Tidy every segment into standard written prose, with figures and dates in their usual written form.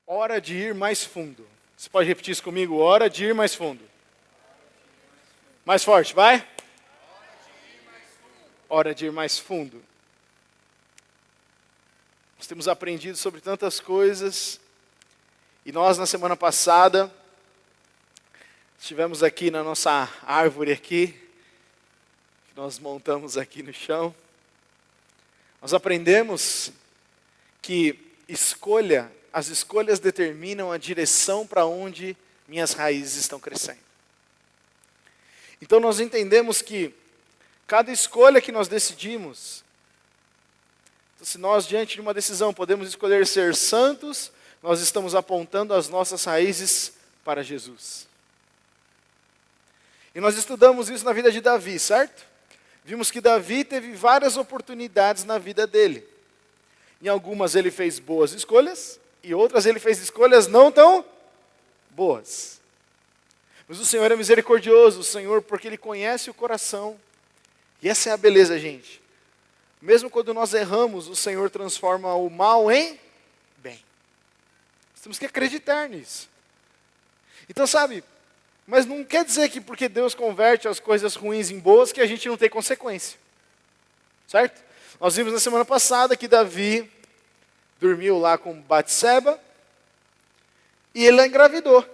Hora de ir mais fundo. Você pode repetir isso comigo? Hora de ir mais fundo. Mais forte, vai. Hora de ir mais fundo. Nós temos aprendido sobre tantas coisas. E nós, na semana passada, estivemos aqui na nossa árvore aqui, que nós montamos aqui no chão. Nós aprendemos que as escolhas determinam a direção para onde minhas raízes estão crescendo. Então nós entendemos que cada escolha que nós decidimos, então, se nós diante de uma decisão podemos escolher ser santos, nós estamos apontando as nossas raízes para Jesus. E nós estudamos isso na vida de Davi, certo? Vimos que Davi teve várias oportunidades na vida dele. Em algumas ele fez boas escolhas, e outras ele fez escolhas não tão boas. Mas o Senhor é misericordioso, o Senhor, porque Ele conhece o coração. E essa é a beleza, gente. Mesmo quando nós erramos, o Senhor transforma o mal em bem. Nós temos que acreditar nisso. Então, sabe, mas não quer dizer que porque Deus converte as coisas ruins em boas, que a gente não tem consequência. Certo? Nós vimos na semana passada que Davi dormiu lá com Batseba e ele engravidou.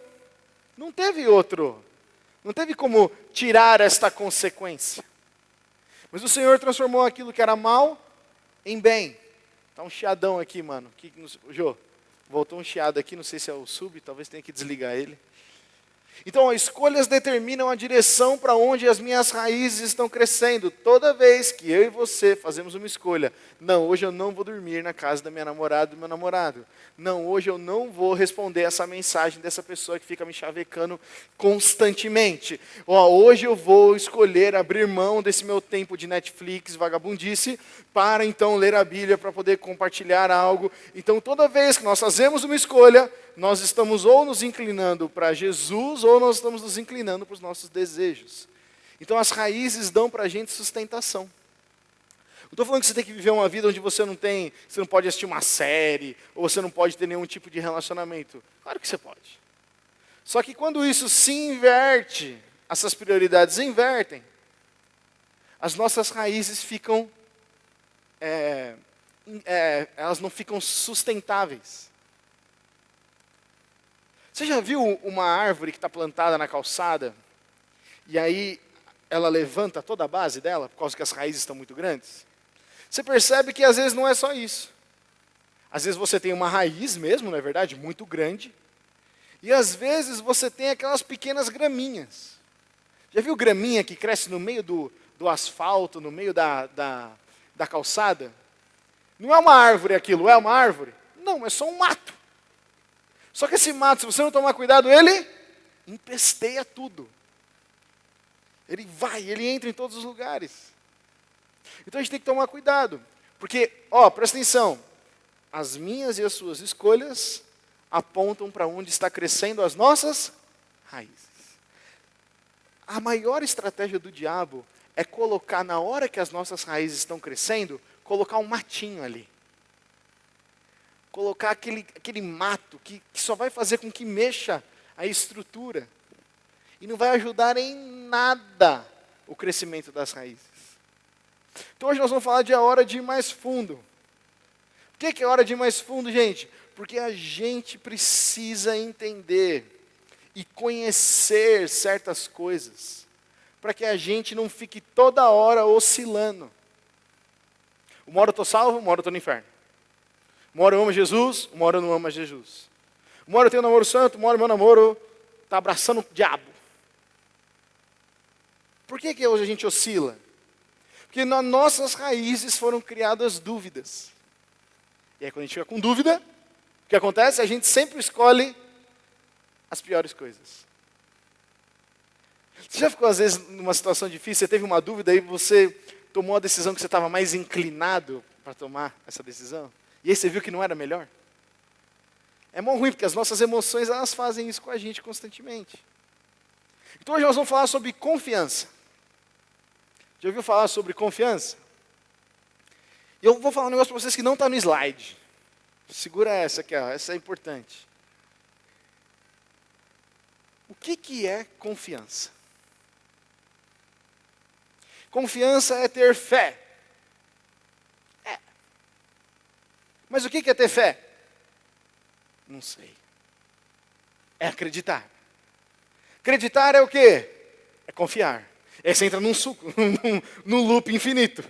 Não teve como tirar esta consequência. Mas o Senhor transformou aquilo que era mal em bem. Tá um chiadão aqui, mano. Jô, voltou um chiado aqui, não sei se é o sub, talvez tenha que desligar ele. Então, as escolhas determinam a direção para onde as minhas raízes estão crescendo. Toda vez que eu e você fazemos uma escolha, não, hoje eu não vou dormir na casa da minha namorada, do meu namorado. Não, hoje eu não vou responder essa mensagem dessa pessoa que fica me chavecando constantemente. Hoje eu vou escolher abrir mão desse meu tempo de Netflix, vagabundice, para então ler a Bíblia, para poder compartilhar algo. Então, toda vez que nós fazemos uma escolha, nós estamos ou nos inclinando para Jesus, ou nós estamos nos inclinando para os nossos desejos. Então as raízes dão para a gente sustentação. Não estou falando que você tem que viver uma vida onde você não pode assistir uma série, ou você não pode ter nenhum tipo de relacionamento. Claro que você pode. Só que quando isso se inverte, essas prioridades invertem, as nossas raízes ficam, elas não ficam sustentáveis. Você já viu uma árvore que está plantada na calçada, e aí ela levanta toda a base dela, por causa que as raízes estão muito grandes? Você percebe que às vezes não é só isso. Às vezes você tem uma raiz mesmo, não é verdade, muito grande, e às vezes você tem aquelas pequenas graminhas. Já viu graminha que cresce no meio do asfalto, no meio da calçada? Não é uma árvore aquilo, é uma árvore? Não, é só um mato. Só que esse mato, se você não tomar cuidado, ele empesteia tudo. Ele entra em todos os lugares. Então a gente tem que tomar cuidado. Porque, presta atenção, as minhas e as suas escolhas apontam para onde está crescendo as nossas raízes. A maior estratégia do diabo é colocar, na hora que as nossas raízes estão crescendo, colocar um matinho ali. Colocar aquele mato que só vai fazer com que mexa a estrutura. E não vai ajudar em nada o crescimento das raízes. Então hoje nós vamos falar de a hora de ir mais fundo. Por que é a hora de ir mais fundo, gente? Porque a gente precisa entender e conhecer certas coisas, para que a gente não fique toda hora oscilando. Uma hora eu estou salvo, uma hora eu estou no inferno. Uma hora eu amo Jesus, uma hora eu não amo Jesus. Uma hora eu tenho um namoro santo, uma hora meu namoro está abraçando o diabo. Por que hoje a gente oscila? Porque nas nossas raízes foram criadas dúvidas. E aí quando a gente fica com dúvida, o que acontece? A gente sempre escolhe as piores coisas. Você já ficou às vezes numa situação difícil, você teve uma dúvida e você tomou a decisão que você estava mais inclinado para tomar essa decisão? E aí você viu que não era melhor? É mó ruim, porque as nossas emoções, elas fazem isso com a gente constantemente. Então hoje nós vamos falar sobre confiança. Já ouviu falar sobre confiança? E eu vou falar um negócio para vocês que não está no slide. Segura essa aqui, essa é importante. O que é confiança? Confiança é ter fé. É. Mas o que é ter fé? Não sei. É acreditar. Acreditar é o quê? É confiar. Aí você entra num loop infinito.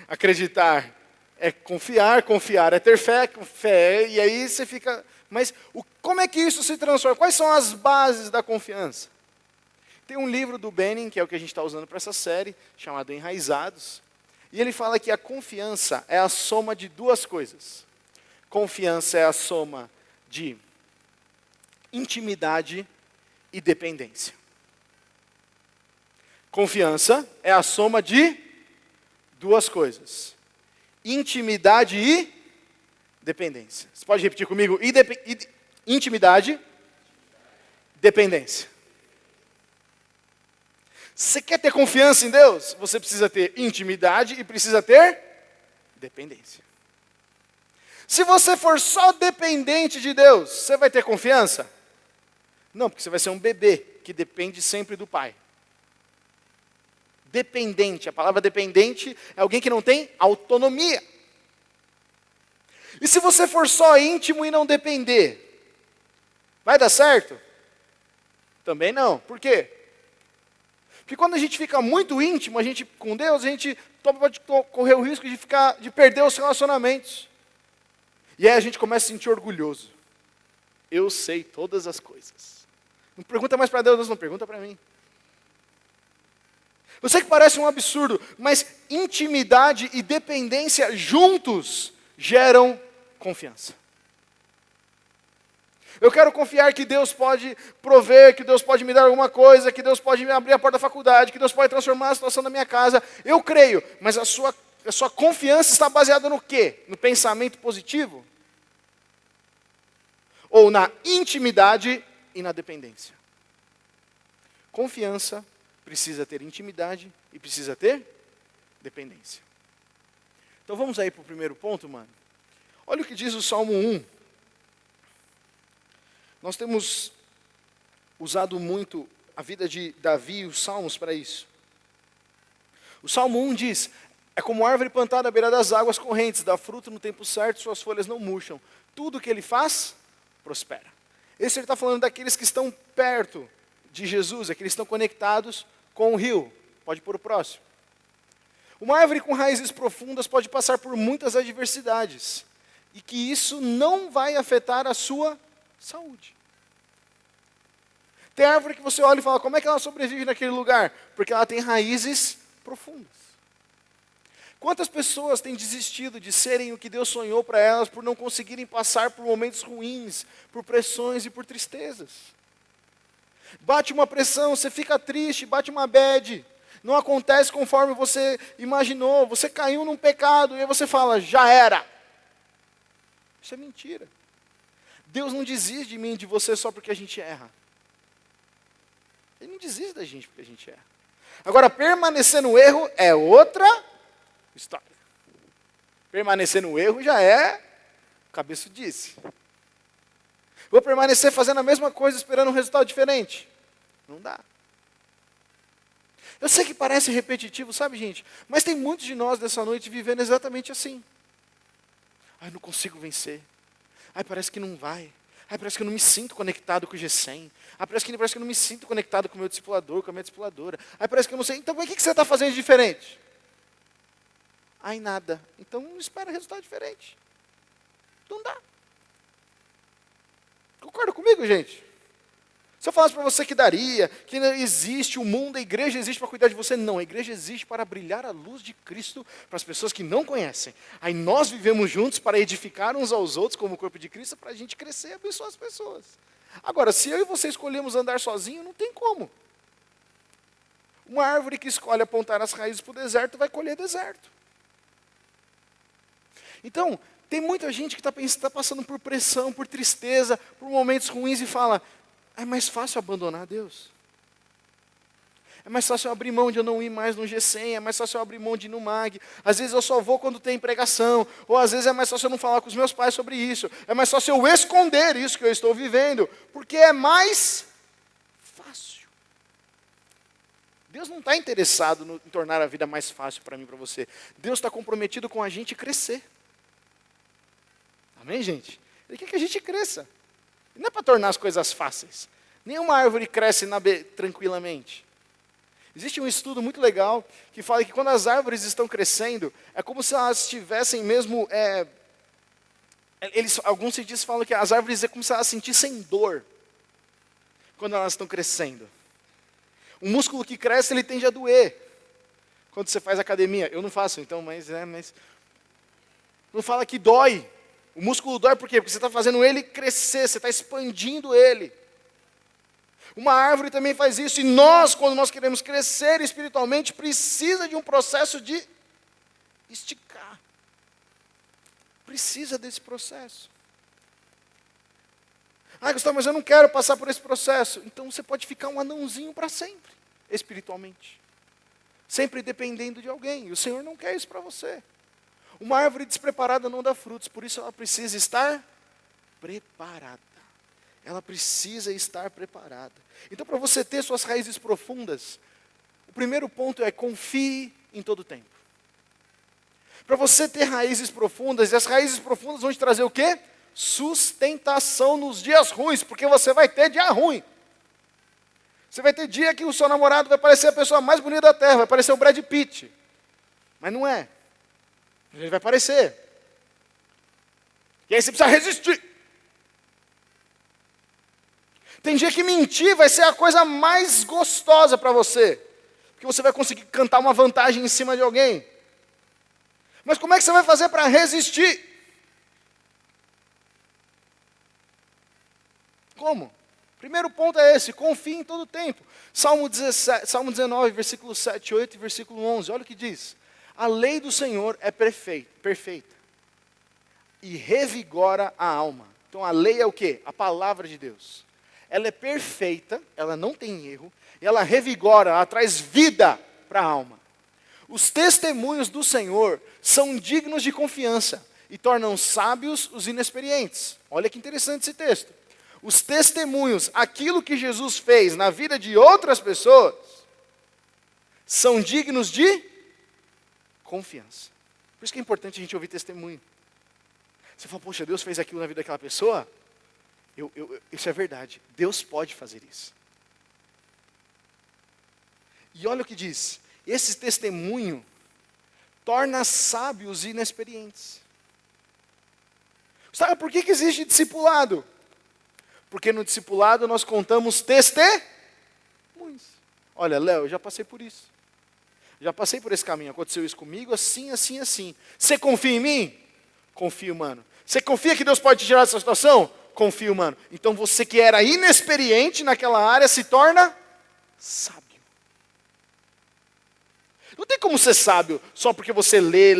Acreditar é confiar, confiar é ter fé, fé, e aí você fica... Mas como é que isso se transforma? Quais são as bases da confiança? Tem um livro do Benning, que é o que a gente está usando para essa série, chamado Enraizados, e ele fala que a confiança é a soma de duas coisas. Confiança é a soma de intimidade e dependência. Confiança é a soma de duas coisas. Intimidade e dependência. Você pode repetir comigo? Intimidade, dependência. Você quer ter confiança em Deus? Você precisa ter intimidade e precisa ter dependência. Se você for só dependente de Deus, você vai ter confiança? Não, porque você vai ser um bebê que depende sempre do pai. Dependente, a palavra dependente é alguém que não tem autonomia. E se você for só íntimo e não depender, vai dar certo? Também não. Por quê? Porque quando a gente fica muito íntimo, com Deus, a gente pode correr o risco de perder os relacionamentos. E aí a gente começa a se sentir orgulhoso. Eu sei todas as coisas. Não pergunta mais para Deus, não pergunta para mim. Eu sei que parece um absurdo, mas intimidade e dependência juntos geram confiança. Eu quero confiar que Deus pode prover, que Deus pode me dar alguma coisa, que Deus pode me abrir a porta da faculdade, que Deus pode transformar a situação da minha casa. Eu creio, mas a sua confiança está baseada no quê? No pensamento positivo? Ou na intimidade e na dependência? Confiança precisa ter intimidade e precisa ter dependência. Então vamos aí para o primeiro ponto, mano. Olha o que diz o Salmo 1. Nós temos usado muito a vida de Davi e os salmos para isso. O Salmo 1 diz: é como árvore plantada à beira das águas correntes, dá fruto no tempo certo, suas folhas não murcham. Tudo que ele faz, prospera. Esse ele está falando daqueles que estão perto de Jesus, aqueles que estão conectados com o rio. Pode pôr o próximo. Uma árvore com raízes profundas pode passar por muitas adversidades, e que isso não vai afetar a sua saúde. Tem árvore que você olha e fala, como é que ela sobrevive naquele lugar? Porque ela tem raízes profundas. Quantas pessoas têm desistido de serem o que Deus sonhou para elas por não conseguirem passar por momentos ruins, por pressões e por tristezas? Bate uma pressão, você fica triste, bate uma bad, não acontece conforme você imaginou, você caiu num pecado, e aí você fala, já era. Isso é mentira. Deus não desiste de mim, de você, só porque a gente erra. Ele não desiste da gente porque a gente erra. Agora, permanecer no erro é outra história. Permanecer no erro já é, o cabeço disse. Vou permanecer fazendo a mesma coisa, esperando um resultado diferente. Não dá. Eu sei que parece repetitivo, sabe, gente? Mas tem muitos de nós dessa noite vivendo exatamente assim. Ai, não consigo vencer. Ai, parece que não vai. Ai, parece que eu não me sinto conectado com o G100. Ai, parece que eu não me sinto conectado com o meu discipulador, com a minha discipuladora. Ai, parece que eu não sei. Então, o que você está fazendo de diferente? Ai, nada. Então, não espera resultado diferente. Não dá. Concorda comigo, gente? Se eu falasse para você que daria, que existe o mundo, a igreja existe para cuidar de você, não. A igreja existe para brilhar a luz de Cristo para as pessoas que não conhecem. Aí nós vivemos juntos para edificar uns aos outros como o corpo de Cristo, para a gente crescer e abençoar as pessoas. Agora, se eu e você escolhemos andar sozinho, não tem como. Uma árvore que escolhe apontar as raízes para o deserto vai colher deserto. Então, tem muita gente que está passando por pressão, por tristeza, por momentos ruins e fala, é mais fácil abandonar Deus. É mais fácil eu abrir mão de eu não ir mais no G100, é mais fácil eu abrir mão de ir no MAG. Às vezes eu só vou quando tem pregação, ou às vezes é mais fácil eu não falar com os meus pais sobre isso. É mais fácil eu esconder isso que eu estou vivendo, porque é mais fácil. Deus não está interessado em tornar a vida mais fácil para mim e para você. Deus está comprometido com a gente crescer. Amém, gente? Ele quer que a gente cresça. Não é para tornar as coisas fáceis. Nenhuma árvore cresce tranquilamente. Existe um estudo muito legal que fala que quando as árvores estão crescendo, é como se elas tivessem mesmo... alguns cientistas falam que as árvores é como se elas sentissem dor quando elas estão crescendo. O músculo que cresce, ele tende a doer. Quando você faz academia, eu não faço, então, mas não fala que dói. O músculo dói por quê? Porque você está fazendo ele crescer, você está expandindo ele. Uma árvore também faz isso, e nós, quando nós queremos crescer espiritualmente, precisa de um processo de esticar. Precisa desse processo. Gustavo, mas eu não quero passar por esse processo. Então você pode ficar um anãozinho para sempre, espiritualmente. Sempre dependendo de alguém. E o Senhor não quer isso para você. Uma árvore despreparada não dá frutos, por isso ela precisa estar preparada. Ela precisa estar preparada. Então, para você ter suas raízes profundas, o primeiro ponto é confie em todo tempo. Para você ter raízes profundas, e as raízes profundas vão te trazer o quê? Sustentação nos dias ruins, porque você vai ter dia ruim. Você vai ter dia que o seu namorado vai parecer a pessoa mais bonita da terra, vai parecer o Brad Pitt. Mas não é. Ele vai parecer. E aí você precisa resistir. Tem dia que mentir vai ser a coisa mais gostosa para você. Porque você vai conseguir cantar uma vantagem em cima de alguém. Mas como é que você vai fazer para resistir? Como? Primeiro ponto é esse, confie em todo o tempo. Salmo 19, versículo 7, 8 e versículo 11, olha o que diz. A lei do Senhor é perfeita e revigora a alma. Então a lei é o quê? A palavra de Deus. Ela é perfeita, ela não tem erro, e ela revigora, ela traz vida para a alma. Os testemunhos do Senhor são dignos de confiança e tornam sábios os inexperientes. Olha que interessante esse texto. Os testemunhos, aquilo que Jesus fez na vida de outras pessoas, são dignos de confiança. Por isso que é importante a gente ouvir testemunho. Você fala, poxa, Deus fez aquilo na vida daquela pessoa? Isso é verdade. Deus pode fazer isso. E olha o que diz. Esse testemunho torna sábios e inexperientes. Sabe por que existe discipulado? Porque no discipulado nós contamos testemunhos. Olha, Léo, eu já passei por isso. Já passei por esse caminho. Aconteceu isso comigo, assim, assim, assim. Você confia em mim? Confio, mano. Você confia que Deus pode te tirar dessa situação? Confio, mano. Então você que era inexperiente naquela área se torna sábio. Não tem como ser sábio só porque você lê.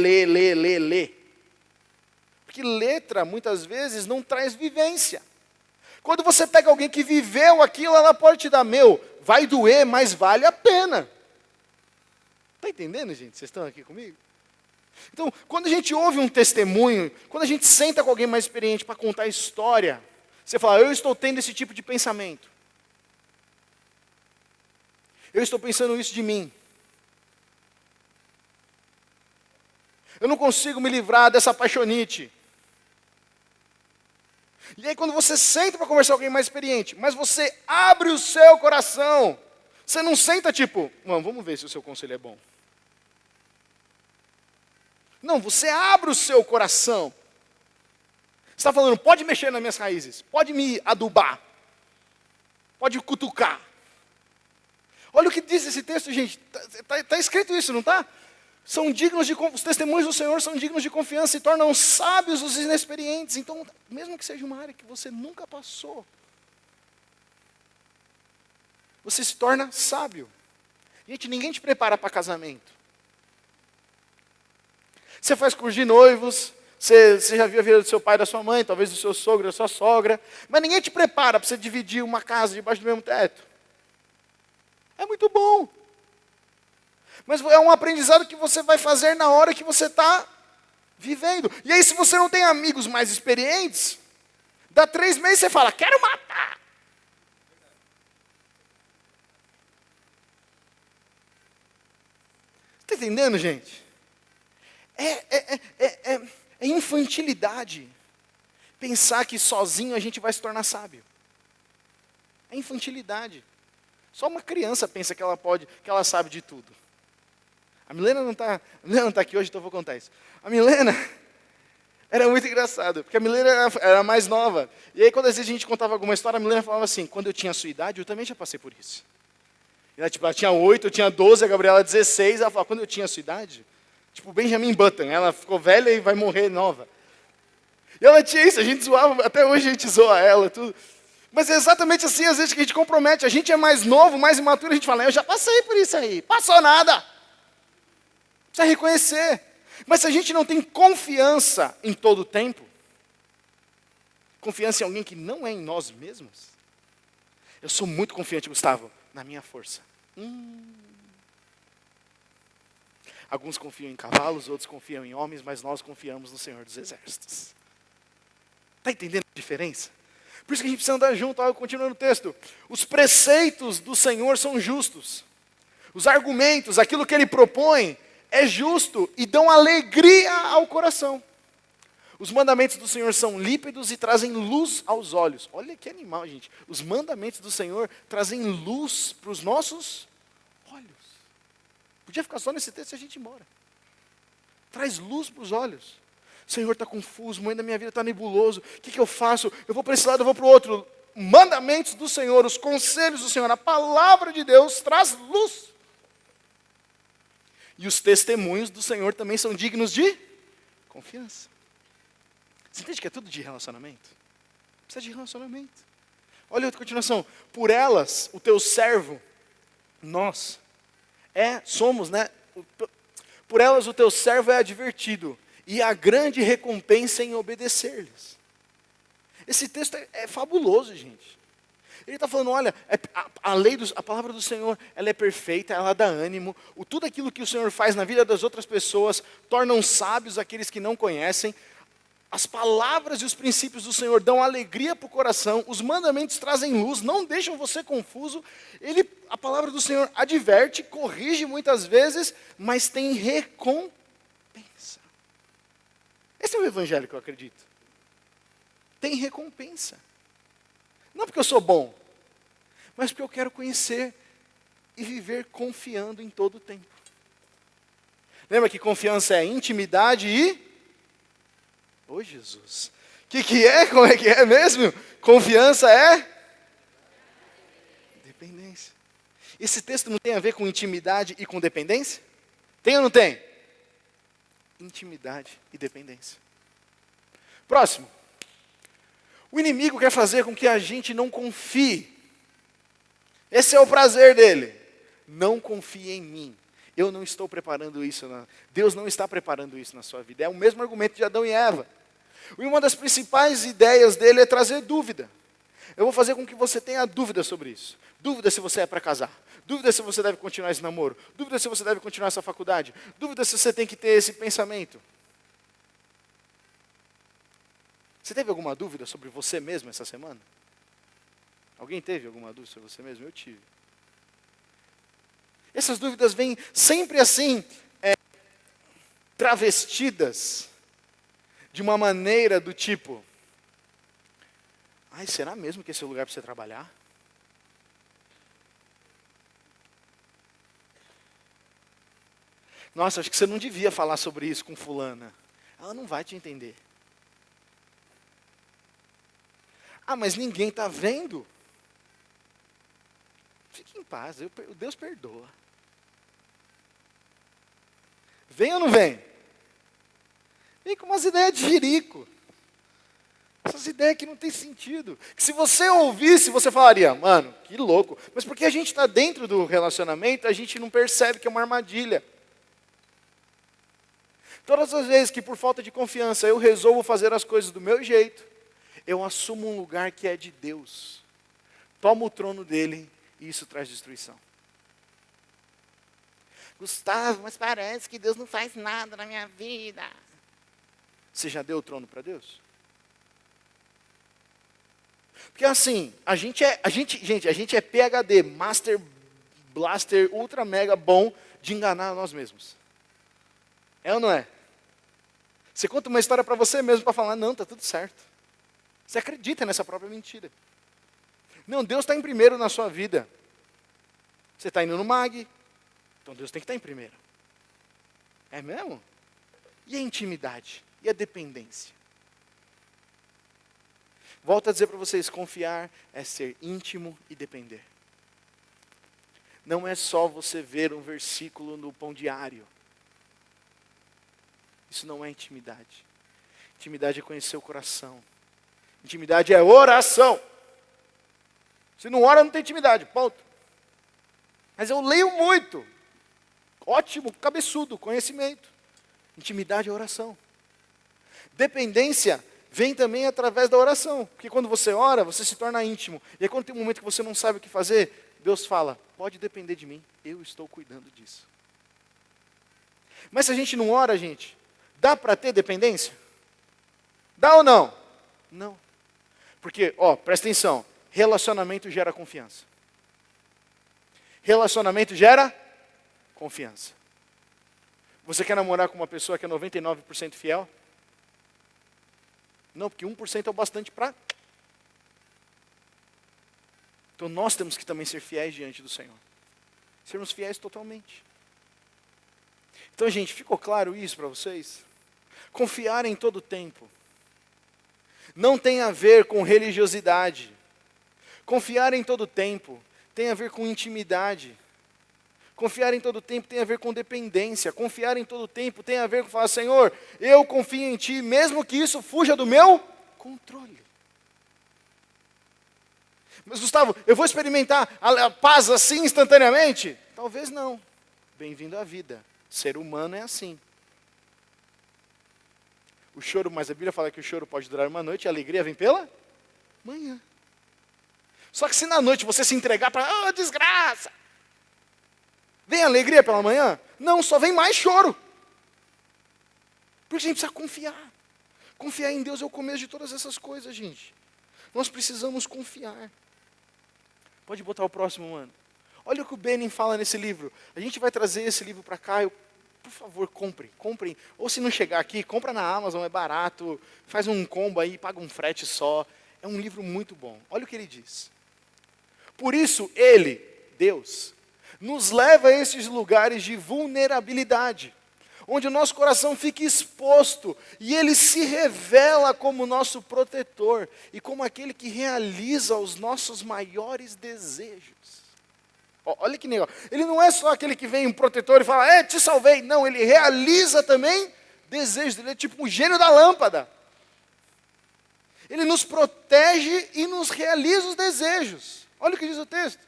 Porque letra, muitas vezes, não traz vivência. Quando você pega alguém que viveu aquilo, ela pode te dar, vai doer, mas vale a pena. Está entendendo, gente? Vocês estão aqui comigo? Então, quando a gente ouve um testemunho, quando a gente senta com alguém mais experiente para contar a história, você fala, eu estou tendo esse tipo de pensamento. Eu estou pensando isso de mim. Eu não consigo me livrar dessa paixonite. E aí quando você senta para conversar com alguém mais experiente, mas você abre o seu coração, você não senta tipo, vamos ver se o seu conselho é bom. Não, você abre o seu coração. Você está falando, pode mexer nas minhas raízes, pode me adubar, pode cutucar. Olha o que diz esse texto, gente, está escrito isso, não está? Os testemunhos do Senhor são dignos de confiança e tornam sábios os inexperientes. Então, mesmo que seja uma área que você nunca passou, você se torna sábio. Gente, ninguém te prepara para casamento. Você faz curso de noivos, você já viu a vida do seu pai e da sua mãe, talvez do seu sogro, da sua sogra, mas ninguém te prepara para você dividir uma casa debaixo do mesmo teto. É muito bom. Mas é um aprendizado que você vai fazer na hora que você está vivendo. E aí, se você não tem amigos mais experientes, dá 3 meses você fala, quero matar. entendendo, gente? É infantilidade pensar que sozinho a gente vai se tornar sábio. É infantilidade. Só uma criança pensa que ela sabe de tudo. A Milena não está aqui hoje, então eu vou contar isso. A Milena era muito engraçada, porque a Milena era mais nova. E aí, quando às vezes a gente contava alguma história, a Milena falava assim, quando eu tinha a sua idade, eu também já passei por isso. E ela tinha 8, eu tinha 12, a Gabriela 16, ela falava, quando eu tinha a sua idade, tipo Benjamin Button, ela ficou velha e vai morrer nova. E ela tinha isso, a gente zoava, até hoje a gente zoa ela, tudo. Mas é exatamente assim, às vezes, que a gente compromete. A gente é mais novo, mais imaturo, a gente fala, eu já passei por isso aí. Passou nada. Precisa reconhecer. Mas se a gente não tem confiança em todo o tempo, confiança em alguém que não é em nós mesmos, eu sou muito confiante, Gustavo, na minha força. Alguns confiam em cavalos, outros confiam em homens, mas nós confiamos no Senhor dos Exércitos. Está entendendo a diferença? Por isso que a gente precisa andar junto. Eu continuo no texto. Os preceitos do Senhor são justos. Os argumentos, aquilo que Ele propõe, é justo e dão alegria ao coração. Os mandamentos do Senhor são límpidos e trazem luz aos olhos. Olha que animal, gente. Os mandamentos do Senhor trazem luz para os nossos olhos. Podia ficar só nesse texto e a gente ir embora. Traz luz para os olhos. Senhor, está confuso, mãe da minha vida está nebuloso. O que eu faço? Eu vou para esse lado, eu vou para o outro. Mandamentos do Senhor, os conselhos do Senhor, a palavra de Deus traz luz. E os testemunhos do Senhor também são dignos de confiança. Você entende que é tudo de relacionamento? Precisa de relacionamento. Olha a outra continuação. Por elas, o teu servo, nós, somos, né? Por elas o teu servo é advertido. E a grande recompensa em obedecer-lhes. Esse texto é fabuloso, gente. Ele está falando, olha, a palavra do Senhor, ela é perfeita, ela dá ânimo. Tudo aquilo que o Senhor faz na vida das outras pessoas, tornam sábios aqueles que não conhecem. As palavras e os princípios do Senhor dão alegria para o coração. Os mandamentos trazem luz, não deixam você confuso. A palavra do Senhor adverte, corrige muitas vezes, mas tem recompensa. Esse é o evangelho que eu acredito. Tem recompensa. Não porque eu sou bom, mas porque eu quero conhecer e viver confiando em todo o tempo. Lembra que confiança é intimidade e... Ô Jesus, o que é? Como é que é mesmo? Confiança é... dependência. Esse texto não tem a ver com intimidade e com dependência? Tem ou não tem? Intimidade e dependência. Próximo. O inimigo quer fazer com que a gente não confie. Esse é o prazer dele. Não confie em mim. Eu não estou preparando isso. Deus não está preparando isso na sua vida. É o mesmo argumento de Adão e Eva. E uma das principais ideias dele é trazer dúvida. Eu vou fazer com que você tenha dúvida sobre isso. Dúvida se você é para casar. Dúvida se você deve continuar esse namoro. Dúvida se você deve continuar essa faculdade. Dúvida se você tem que ter esse pensamento. Você teve alguma dúvida sobre você mesmo essa semana? Alguém teve alguma dúvida sobre você mesmo? Eu tive. Essas dúvidas vêm sempre assim, travestidas de uma maneira do tipo, será mesmo que esse é o lugar para você trabalhar? Nossa, acho que você não devia falar sobre isso com fulana. Ela não vai te entender. Mas ninguém está vendo. Fique em paz, Deus perdoa. Vem ou não vem? Vem com umas ideias de jirico. Essas ideias que não tem sentido. Que se você ouvisse, você falaria, mano, que louco. Mas porque a gente está dentro do relacionamento, a gente não percebe que é uma armadilha. Todas as vezes que por falta de confiança eu resolvo fazer as coisas do meu jeito, eu assumo um lugar que é de Deus. Tomo o trono dele e isso traz destruição. Gustavo, mas parece que Deus não faz nada na minha vida. Você já deu o trono para Deus? Porque assim, a gente é PhD, Master Blaster, Ultra Mega bom de enganar nós mesmos. É ou não é? Você conta uma história para você mesmo para falar, não, está tudo certo. Você acredita nessa própria mentira. Não, Deus está em primeiro na sua vida. Você está indo no MAG, então Deus tem que estar em primeiro. É mesmo? E a intimidade? E a dependência? Volto a dizer para vocês, confiar é ser íntimo e depender. Não é só você ver um versículo no pão diário. Isso não é intimidade. Intimidade é conhecer o coração. Intimidade é oração. Se não ora, não tem intimidade, ponto. Mas eu leio muito. Ótimo, cabeçudo, conhecimento. Intimidade é oração. Dependência vem também através da oração. Porque quando você ora, você se torna íntimo. E aí quando tem um momento que você não sabe o que fazer, Deus fala, pode depender de mim, eu estou cuidando disso. Mas se a gente não ora, gente, dá para ter dependência? Dá ou não? Não. Porque, presta atenção, relacionamento gera confiança. Relacionamento gera confiança. Você quer namorar com uma pessoa que é 99% fiel? Não, porque 1% é o bastante para... Então nós temos que também ser fiéis diante do Senhor. Sermos fiéis totalmente. Então, gente, ficou claro isso para vocês? Confiar em todo tempo. Não tem a ver com religiosidade. Confiar em todo tempo tem a ver com intimidade. Confiar em todo tempo tem a ver com dependência. Confiar em todo tempo tem a ver com falar, Senhor, eu confio em Ti, mesmo que isso fuja do meu controle. Mas Gustavo, eu vou experimentar a paz assim instantaneamente? Talvez não. Bem-vindo à vida. Ser humano é assim. O choro, mas a Bíblia fala que o choro pode durar uma noite e a alegria vem pela manhã. Só que se na noite você se entregar para, desgraça, vem alegria pela manhã? Não, só vem mais choro. Porque a gente precisa confiar. Confiar em Deus é o começo de todas essas coisas, gente. Nós precisamos confiar. Pode botar o próximo, mano. Olha o que o Benin fala nesse livro. A gente vai trazer esse livro para cá. Por favor, comprem. Ou se não chegar aqui, compra na Amazon, é barato. Faz um combo aí, paga um frete só. É um livro muito bom. Olha o que ele diz. Por isso, Ele, Deus, nos leva a esses lugares de vulnerabilidade, onde o nosso coração fica exposto e Ele se revela como nosso protetor e como aquele que realiza os nossos maiores desejos. Olha que negócio. Ele não é só aquele que vem um protetor e fala, te salvei. Não, Ele realiza também desejos. Ele é tipo um gênio da lâmpada. Ele nos protege e nos realiza os desejos. Olha o que diz o texto.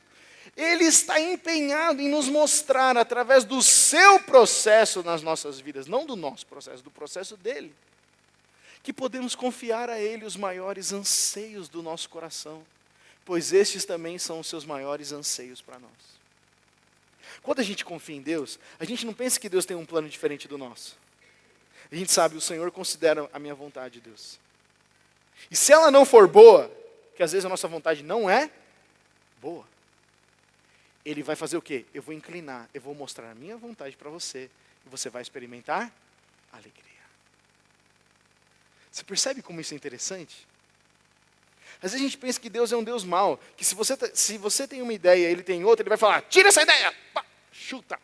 Ele está empenhado em nos mostrar, através do seu processo nas nossas vidas, não do nosso processo, do processo dele, que podemos confiar a Ele os maiores anseios do nosso coração, pois estes também são os seus maiores anseios para nós. Quando a gente confia em Deus, a gente não pensa que Deus tem um plano diferente do nosso. A gente sabe, o Senhor considera a minha vontade, Deus. E se ela não for boa, que às vezes a nossa vontade não é boa, Ele vai fazer o quê? Eu vou inclinar, eu vou mostrar a minha vontade para você, e você vai experimentar alegria. Você percebe como isso é interessante? Às vezes a gente pensa que Deus é um Deus mau, que se você tem uma ideia e Ele tem outra, Ele vai falar, tira essa ideia, pá, chuta.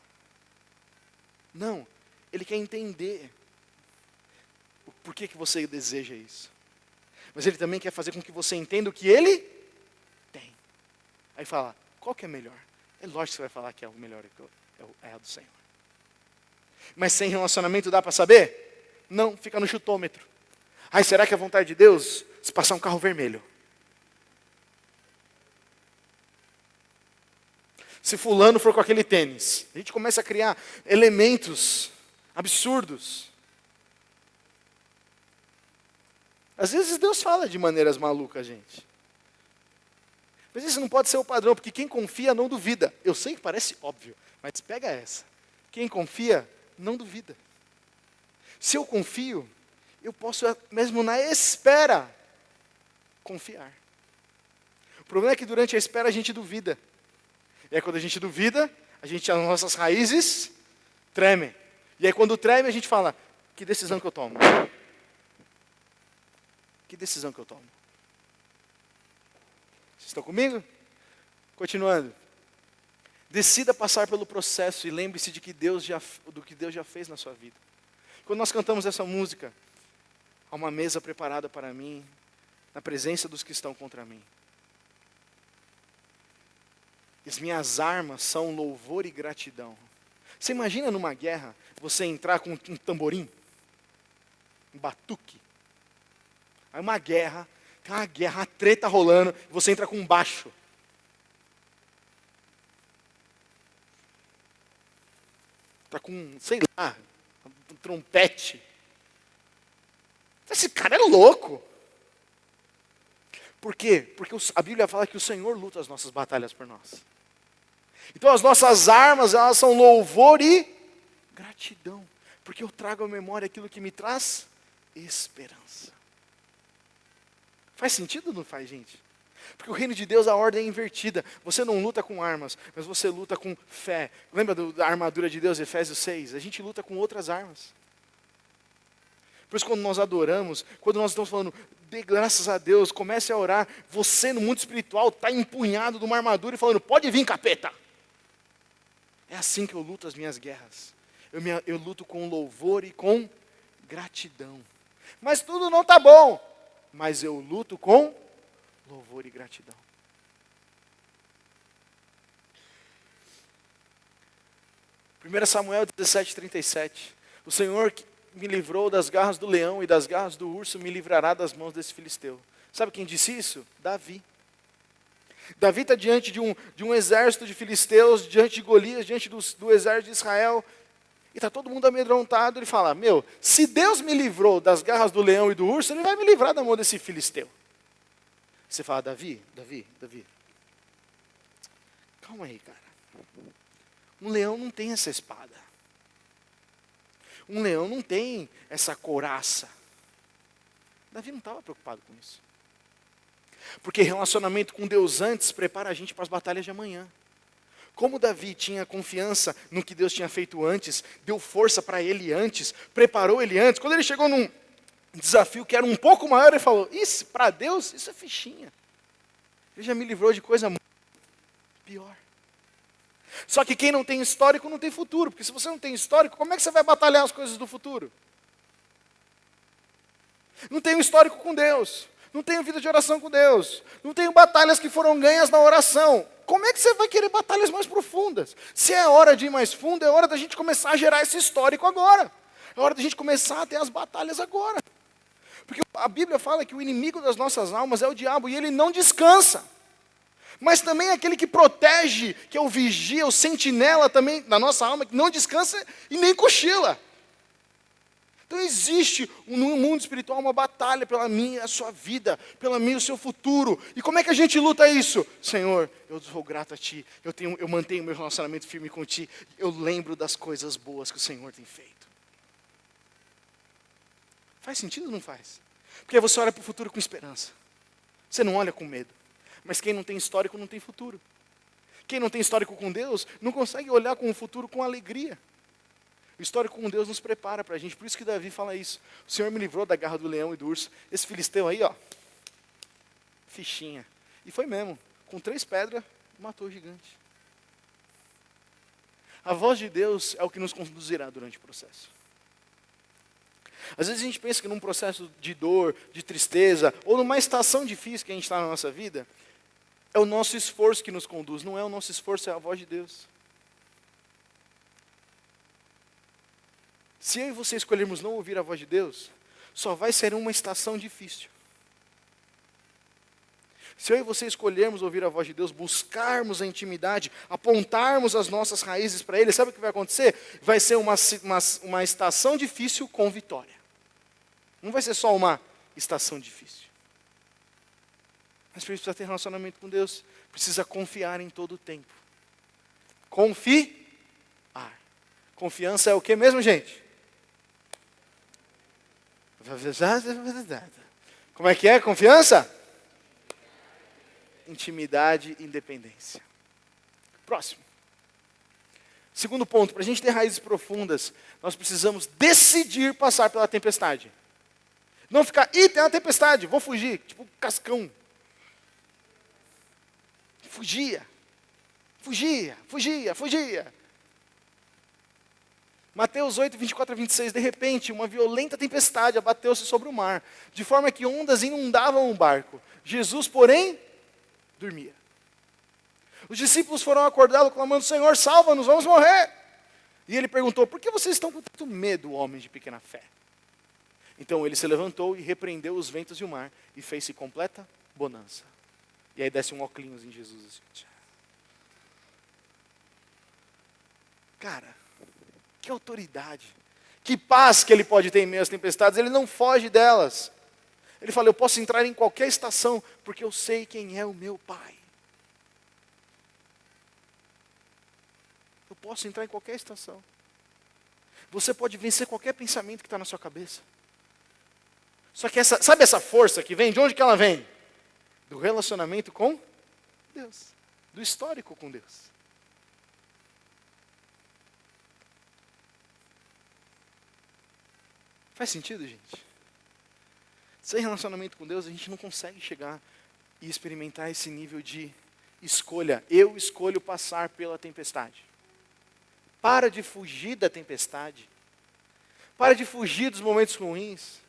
Não, Ele quer entender por que você deseja isso. Mas Ele também quer fazer com que você entenda o que Ele tem. Aí fala, qual que é melhor? É lógico que você vai falar que é o melhor, é a do Senhor. Mas sem relacionamento dá para saber? Não, fica no chutômetro. Ai, será que é a vontade de Deus se passar um carro vermelho? Se fulano for com aquele tênis, a gente começa a criar elementos absurdos. Às vezes Deus fala de maneiras malucas, gente. Mas isso não pode ser o padrão, porque quem confia não duvida. Eu sei que parece óbvio, mas pega essa. Quem confia não duvida. Se eu confio, eu posso mesmo na espera confiar. O problema é que durante a espera a gente duvida. E aí quando a gente duvida, as nossas raízes tremem. E aí quando treme a gente fala, que decisão que eu tomo? Que decisão que eu tomo? Vocês estão comigo? Continuando. Decida passar pelo processo e lembre-se do que Deus já fez na sua vida. Quando nós cantamos essa música, há uma mesa preparada para mim, na presença dos que estão contra mim. As minhas armas são louvor e gratidão. Você imagina numa guerra, você entrar com um tamborim, um batuque. Aí uma guerra, tem uma guerra, uma treta rolando, e você entra com um baixo. Tá com, sei lá, um trompete. Esse cara é louco. Por quê? Porque a Bíblia fala que o Senhor luta as nossas batalhas por nós. Então as nossas armas, elas são louvor e gratidão. Porque eu trago à memória aquilo que me traz esperança. Faz sentido ou não faz, gente? Porque o reino de Deus, a ordem é invertida. Você não luta com armas, mas você luta com fé. Lembra da armadura de Deus, Efésios 6? A gente luta com outras armas. Por isso, quando nós adoramos, quando nós estamos falando, dê graças a Deus, comece a orar, você no mundo espiritual está empunhado de uma armadura e falando, pode vir, capeta. É assim que eu luto as minhas guerras. Eu luto com louvor e com gratidão. Mas tudo não está bom. Mas eu luto com louvor e gratidão. Primeiro Samuel 17:37. O Senhor que me livrou das garras do leão e das garras do urso me livrará das mãos desse filisteu. Sabe quem disse isso? Davi. Davi está diante de um exército de filisteus, diante de Golias, diante do exército de Israel. E está todo mundo amedrontado. Ele fala, se Deus me livrou das garras do leão e do urso, Ele vai me livrar da mão desse filisteu. Você fala, Davi. Calma aí, cara. Um leão não tem essa espada. Um leão não tem essa couraça. Davi não estava preocupado com isso. Porque relacionamento com Deus antes prepara a gente para as batalhas de amanhã. Como Davi tinha confiança no que Deus tinha feito antes, deu força para ele antes, preparou ele antes. Quando ele chegou num desafio que era um pouco maior, ele falou, isso, para Deus, isso é fichinha. Ele já me livrou de coisa muito pior. Só que quem não tem histórico não tem futuro, porque se você não tem histórico, como é que você vai batalhar as coisas do futuro? Não tenho histórico com Deus, não tenho vida de oração com Deus, não tenho batalhas que foram ganhas na oração. Como é que você vai querer batalhas mais profundas? Se é hora de ir mais fundo, é hora da gente começar a gerar esse histórico agora. É hora da gente começar a ter as batalhas agora. Porque a Bíblia fala que o inimigo das nossas almas é o diabo e ele não descansa. Mas também é aquele que protege, que é o vigia, o sentinela também da nossa alma, que não descansa e nem cochila. Então existe no mundo espiritual uma batalha pela minha, a sua vida, pela minha, o seu futuro. E como é que a gente luta isso? Senhor, eu sou grato a Ti, eu mantenho meu relacionamento firme com Ti, eu lembro das coisas boas que o Senhor tem feito. Faz sentido ou não faz? Porque você olha para o futuro com esperança. Você não olha com medo. Mas quem não tem histórico não tem futuro. Quem não tem histórico com Deus não consegue olhar com o futuro com alegria. O histórico com Deus nos prepara para a gente. Por isso que Davi fala isso. O Senhor me livrou da garra do leão e do urso. Esse filisteu aí, fichinha. E foi mesmo. Com 3 pedras, matou o gigante. A voz de Deus é o que nos conduzirá durante o processo. Às vezes a gente pensa que num processo de dor, de tristeza, ou numa estação difícil que a gente está na nossa vida, é o nosso esforço que nos conduz. Não é o nosso esforço, é a voz de Deus. Se eu e você escolhermos não ouvir a voz de Deus, só vai ser uma estação difícil. Se eu e você escolhermos ouvir a voz de Deus, buscarmos a intimidade, apontarmos as nossas raízes para Ele, sabe o que vai acontecer? Vai ser uma estação difícil com vitória. Não vai ser só uma estação difícil. Mas precisa ter relacionamento com Deus, precisa confiar em todo o tempo. Confiar. Confiança é o que mesmo, gente? Como é que é? Confiança? Intimidade e independência. Próximo. Segundo ponto, para a gente ter raízes profundas, nós precisamos decidir passar pela tempestade. Não ficar, tem uma tempestade, vou fugir, tipo cascão. Fugia. Mateus 8, 24 a 26, de repente, uma violenta tempestade abateu-se sobre o mar, de forma que ondas inundavam o barco. Jesus, porém, dormia. Os discípulos foram acordá-lo, clamando, Senhor, salva-nos, vamos morrer. E ele perguntou, por que vocês estão com tanto medo, homens de pequena fé? Então ele se levantou e repreendeu os ventos e o mar, e fez-se completa bonança. E aí desce um óculos em Jesus. Assim. Cara, que autoridade, que paz que ele pode ter em meio às tempestades, ele não foge delas. Ele fala, eu posso entrar em qualquer estação, porque eu sei quem é o meu Pai. Eu posso entrar em qualquer estação. Você pode vencer qualquer pensamento que está na sua cabeça. Só que sabe essa força que vem? De onde que ela vem? Do relacionamento com Deus. Do histórico com Deus. Faz sentido, gente? Sem relacionamento com Deus, a gente não consegue chegar e experimentar esse nível de escolha. Eu escolho passar pela tempestade. Para de fugir da tempestade. Para de fugir dos momentos ruins.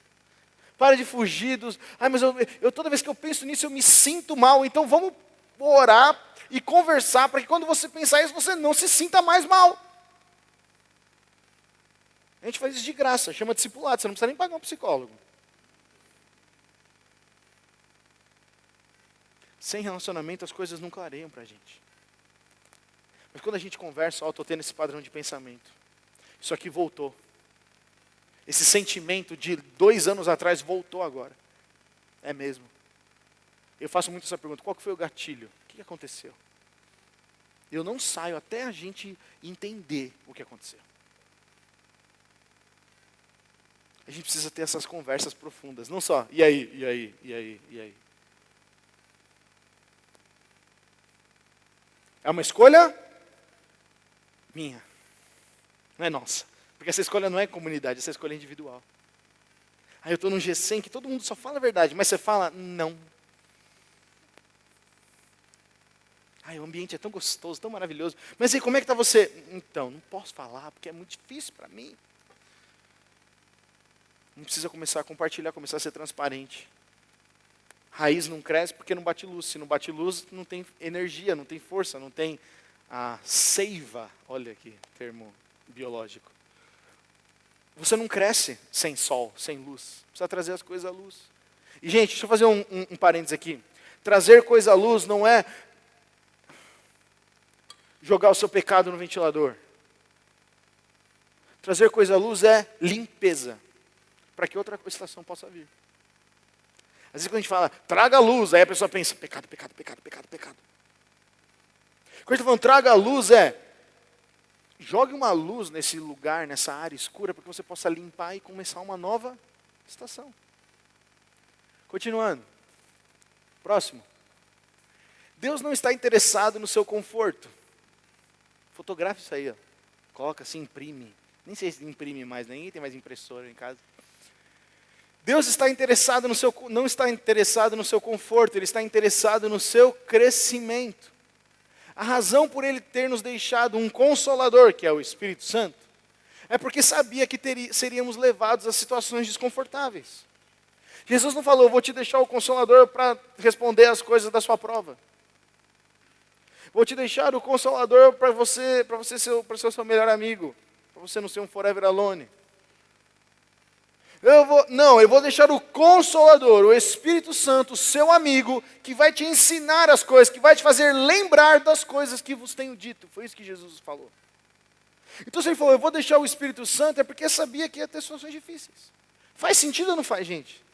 Para de fugir dos... mas eu toda vez que eu penso nisso, eu me sinto mal. Então vamos orar e conversar, para que quando você pensar isso, você não se sinta mais mal. A gente faz isso de graça, chama discipulado, você não precisa nem pagar um psicólogo. Sem relacionamento, as coisas não clareiam para a gente. Mas quando a gente conversa, eu estou tendo esse padrão de pensamento. Isso aqui voltou. Esse sentimento de 2 anos atrás voltou agora. É mesmo. Eu faço muito essa pergunta, qual que foi o gatilho? O que aconteceu? Eu não saio até a gente entender o que aconteceu. A gente precisa ter essas conversas profundas, não só, e aí. É uma escolha minha, não é nossa. Porque essa escolha não é comunidade, essa escolha é individual. Aí eu estou num G100 que todo mundo só fala a verdade, mas você fala, não. O ambiente é tão gostoso, tão maravilhoso. Mas aí, como é que está você? Então, não posso falar, porque é muito difícil para mim. Não precisa começar a compartilhar, começar a ser transparente. Raiz não cresce porque não bate luz. Se não bate luz, não tem energia, não tem força, não tem a seiva. Olha aqui, termo biológico. Você não cresce sem sol, sem luz. Precisa trazer as coisas à luz. E, gente, deixa eu fazer um parênteses aqui. Trazer coisa à luz não é jogar o seu pecado no ventilador. Trazer coisa à luz é limpeza, para que outra estação possa vir. Às vezes quando a gente fala, traga a luz, aí a pessoa pensa, pecado. Quando a gente está falando, traga a luz, jogue uma luz nesse lugar, nessa área escura, para que você possa limpar e começar uma nova estação. Continuando. Próximo. Deus não está interessado no seu conforto. Fotografe isso aí, ó. Coloca assim, imprime. Nem sei se imprime mais, ninguém tem mais impressora em casa. Deus está interessado não está interessado no seu conforto, Ele está interessado no seu crescimento. A razão por Ele ter nos deixado um Consolador, que é o Espírito Santo, é porque sabia que seríamos levados a situações desconfortáveis. Jesus não falou, vou te deixar o Consolador para responder as coisas da sua prova. Vou te deixar o Consolador para você ser o seu melhor amigo, para você não ser um forever alone. Eu vou deixar o Consolador, o Espírito Santo, seu amigo, que vai te ensinar as coisas, que vai te fazer lembrar das coisas que vos tenho dito. Foi isso que Jesus falou. Então se ele falou, eu vou deixar o Espírito Santo, é porque sabia que ia ter situações difíceis. Faz sentido ou não faz, gente?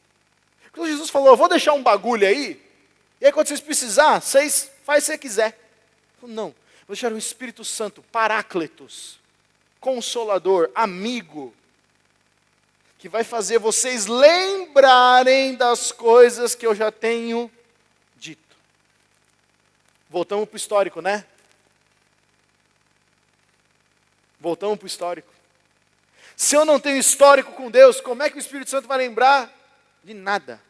Quando Jesus falou, eu vou deixar um bagulho aí, e aí quando vocês precisar, vocês faz se você quiser. Não, vou deixar o Espírito Santo, Paráclitos, Consolador, amigo, que vai fazer vocês lembrarem das coisas que eu já tenho dito. Voltamos para o histórico, né? Voltamos para o histórico. Se eu não tenho histórico com Deus, como é que o Espírito Santo vai lembrar de nada?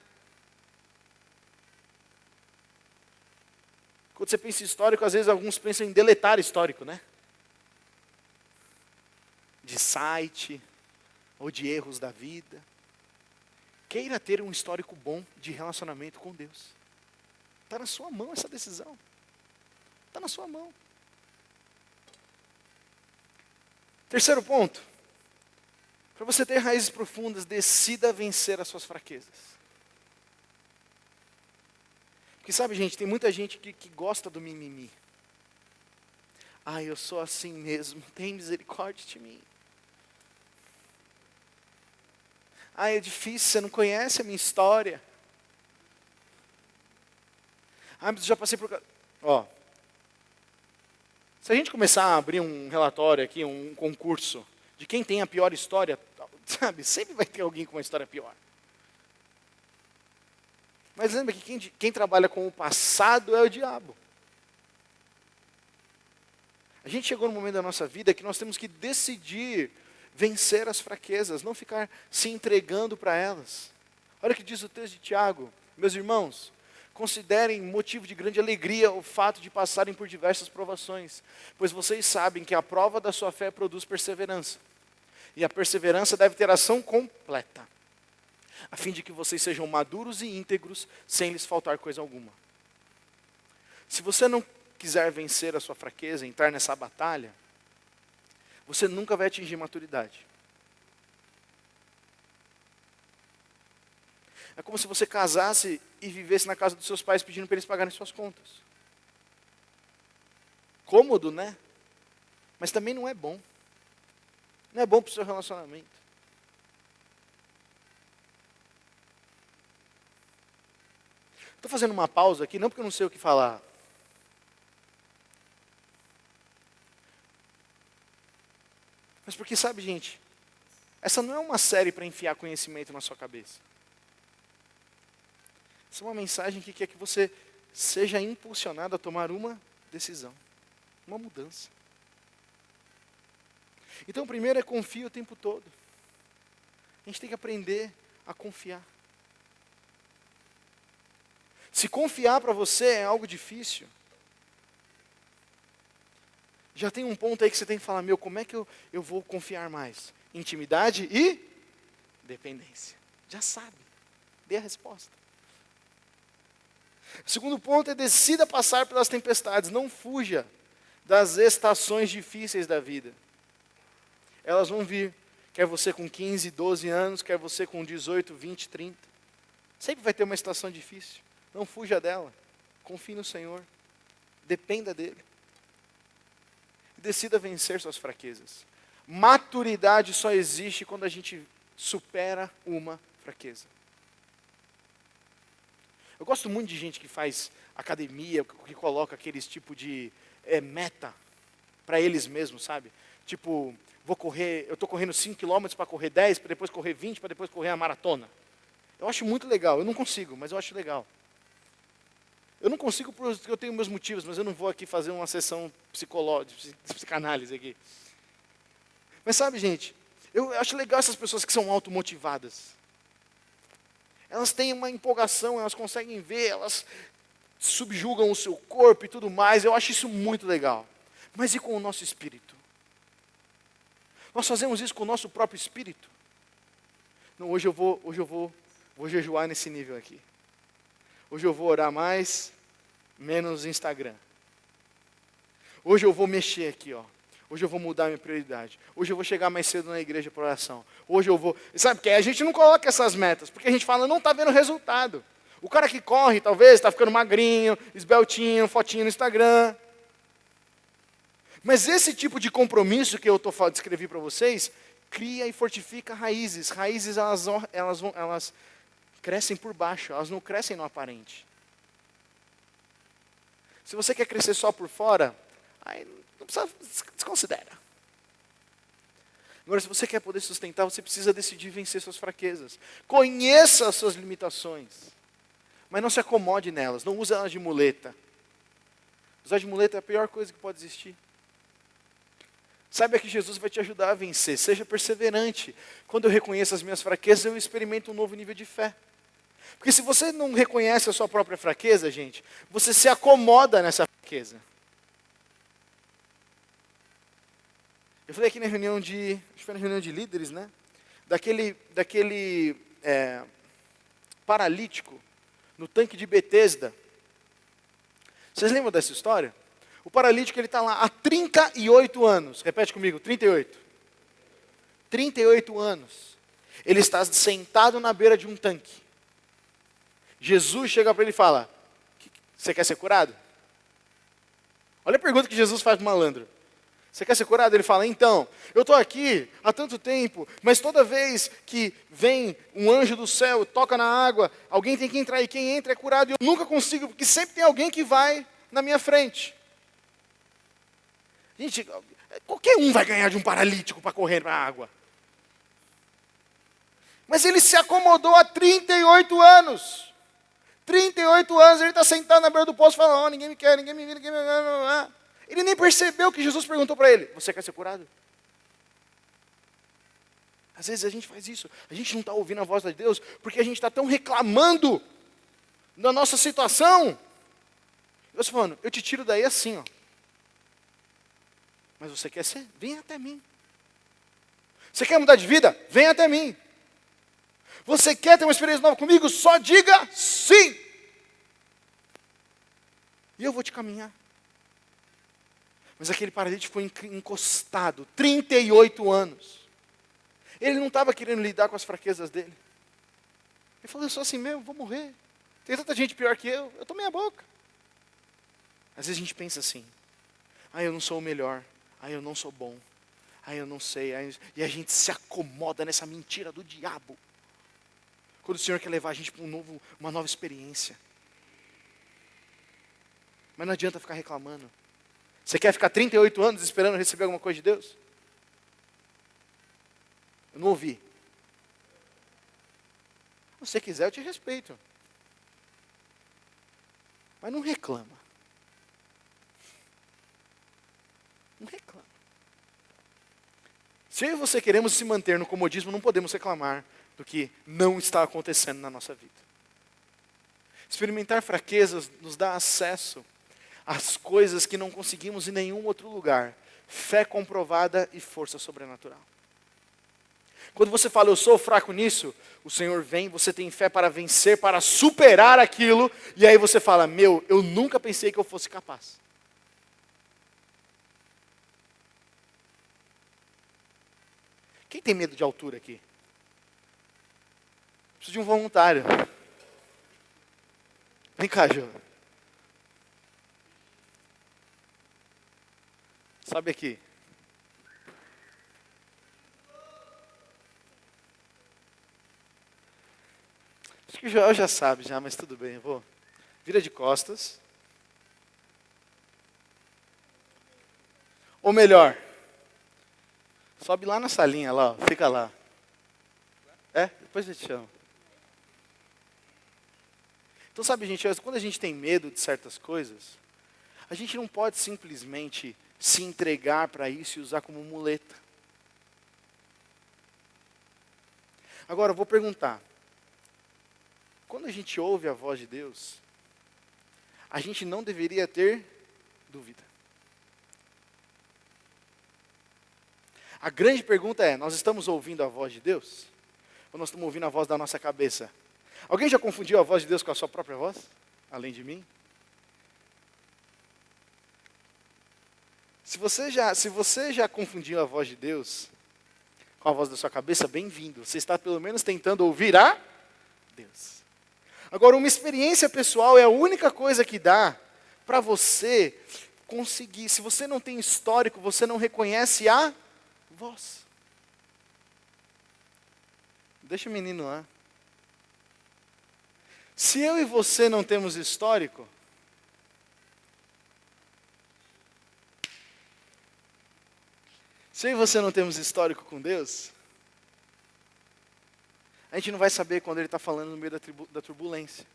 Quando você pensa em histórico, às vezes alguns pensam em deletar histórico, né? De site, ou de erros da vida. Queira ter um histórico bom de relacionamento com Deus. Está na sua mão essa decisão. Está na sua mão. Terceiro ponto. Para você ter raízes profundas, decida vencer as suas fraquezas. Porque sabe, gente, tem muita gente que gosta do mimimi. Eu sou assim mesmo, tem misericórdia de mim. É difícil, você não conhece a minha história. Mas eu já passei por... se a gente começar a abrir um relatório aqui, um concurso, de quem tem a pior história, sabe, sempre vai ter alguém com uma história pior. Mas lembra que quem trabalha com o passado é o diabo. A gente chegou no momento da nossa vida que nós temos que decidir vencer as fraquezas, não ficar se entregando para elas. Olha o que diz o texto de Tiago. Meus irmãos, considerem motivo de grande alegria o fato de passarem por diversas provações, pois vocês sabem que a prova da sua fé produz perseverança. E a perseverança deve ter ação completa, a fim de que vocês sejam maduros e íntegros, sem lhes faltar coisa alguma. Se você não quiser vencer a sua fraqueza, entrar nessa batalha, você nunca vai atingir maturidade. É como se você casasse e vivesse na casa dos seus pais pedindo para eles pagarem suas contas. Cômodo, né? Mas também não é bom. Não é bom para o seu relacionamento. Estou fazendo uma pausa aqui, não porque eu não sei o que falar. Mas porque, sabe, gente, essa não é uma série para enfiar conhecimento na sua cabeça. Essa é uma mensagem que quer que você seja impulsionado a tomar uma decisão, uma mudança. Então, o primeiro é confie o tempo todo. A gente tem que aprender a confiar. Se confiar para você é algo difícil, já tem um ponto aí que você tem que falar, como é que eu vou confiar mais? Intimidade e dependência. Já sabe, dê a resposta. O segundo ponto é decida passar pelas tempestades, não fuja das estações difíceis da vida. Elas vão vir, quer você com 15, 12 anos, quer você com 18, 20, 30. Sempre vai ter uma estação difícil. Não fuja dela. Confie no Senhor. Dependa dEle. Decida vencer suas fraquezas. Maturidade só existe quando a gente supera uma fraqueza. Eu gosto muito de gente que faz academia, que coloca aqueles tipo de meta para eles mesmos, sabe? Tipo, eu estou correndo 5 km para correr 10, para depois correr 20, para depois correr a maratona. Eu acho muito legal, eu não consigo, mas eu acho legal. Eu não consigo porque eu tenho meus motivos, mas eu não vou aqui fazer uma sessão de psicanálise aqui. Mas sabe, gente, eu acho legal essas pessoas que são automotivadas. Elas têm uma empolgação, elas conseguem ver, elas subjugam o seu corpo e tudo mais. Eu acho isso muito legal. Mas e com o nosso espírito? Nós fazemos isso com o nosso próprio espírito? Não, hoje eu vou jejuar nesse nível aqui. Hoje eu vou orar mais, menos Instagram. Hoje eu vou mexer aqui, ó. Hoje eu vou mudar a minha prioridade. Hoje eu vou chegar mais cedo na igreja para oração. Hoje eu vou... Sabe, porque a gente não coloca essas metas, porque a gente fala, não está vendo resultado. O cara que corre, talvez, está ficando magrinho, esbeltinho, fotinho no Instagram. Mas esse tipo de compromisso que eu descrevi para vocês, cria e fortifica raízes. Raízes, elas crescem por baixo, elas não crescem no aparente. Se você quer crescer só por fora, aí não precisa, desconsidera. Agora, se você quer poder sustentar, você precisa decidir vencer suas fraquezas. Conheça as suas limitações, mas não se acomode nelas, não use elas de muleta. Usar de muleta é a pior coisa que pode existir. Saiba que Jesus vai te ajudar a vencer. Seja perseverante. Quando eu reconheço as minhas fraquezas, eu experimento um novo nível de fé. Porque se você não reconhece a sua própria fraqueza, gente, você se acomoda nessa fraqueza. Eu falei aqui na reunião acho que foi na reunião de líderes, né? Daquele paralítico no tanque de Betesda. Vocês lembram dessa história? O paralítico, ele está lá há 38 anos. Repete comigo, 38. 38 anos. Ele está sentado na beira de um tanque. Jesus chega para ele e fala, você quer ser curado? Olha a pergunta que Jesus faz para o malandro. Você quer ser curado? Ele fala, então, eu estou aqui há tanto tempo, mas toda vez que vem um anjo do céu, toca na água, alguém tem que entrar e quem entra é curado. E eu nunca consigo, porque sempre tem alguém que vai na minha frente. Gente, qualquer um vai ganhar de um paralítico para correr para a água. Mas ele se acomodou há 38 anos. 38 anos, ele está sentado na beira do poço e fala, ninguém me quer, ninguém me vira, ninguém me quer. Ele nem percebeu que Jesus perguntou para ele, você quer ser curado? Às vezes a gente faz isso, a gente não está ouvindo a voz de Deus, porque a gente está tão reclamando da nossa situação. Deus falando, eu te tiro daí assim, ó. Mas você quer ser? Vem até mim. Você quer mudar de vida? Vem até mim. Você quer ter uma experiência nova comigo? Só diga sim. E eu vou te caminhar. Mas aquele paralítico ficou encostado, 38 anos. Ele não estava querendo lidar com as fraquezas dele. Ele falou, eu sou assim mesmo, vou morrer. Tem tanta gente pior que eu tomei a boca. Às vezes a gente pensa assim, eu não sou o melhor, eu não sou bom, eu não sei. E a gente se acomoda nessa mentira do diabo. Quando o Senhor quer levar a gente para uma nova experiência. Mas não adianta ficar reclamando. Você quer ficar 38 anos esperando receber alguma coisa de Deus? Eu não ouvi. Se você quiser, eu te respeito. Mas não reclama. Não reclama. Se eu e você queremos se manter no comodismo, não podemos reclamar do que não está acontecendo na nossa vida. Experimentar fraquezas nos dá acesso às coisas que não conseguimos em nenhum outro lugar. Fé comprovada e força sobrenatural. Quando você fala, eu sou fraco nisso, o Senhor vem, você tem fé para vencer, para superar aquilo, e aí você fala, eu nunca pensei que eu fosse capaz. Quem tem medo de altura aqui? Preciso de um voluntário. Vem cá, Jô. Sobe aqui. Acho que o Joel já sabe, mas tudo bem. Vou. Vira de costas. Ou melhor, sobe lá na salinha, lá, ó, fica lá. Depois eu te chamo. Então, sabe, gente, quando a gente tem medo de certas coisas, a gente não pode simplesmente se entregar para isso e usar como muleta. Agora, eu vou perguntar. Quando a gente ouve a voz de Deus, a gente não deveria ter dúvida. A grande pergunta é, nós estamos ouvindo a voz de Deus? Ou nós estamos ouvindo a voz da nossa cabeça? Alguém já confundiu a voz de Deus com a sua própria voz? Além de mim? Se você já confundiu a voz de Deus com a voz da sua cabeça, bem-vindo. Você está pelo menos tentando ouvir a Deus. Agora, uma experiência pessoal é a única coisa que dá para você conseguir. Se você não tem histórico, você não reconhece a voz. Deixa o menino lá. Se eu e você não temos histórico, se eu e você não temos histórico com Deus, a gente não vai saber quando Ele está falando no meio da turbulência.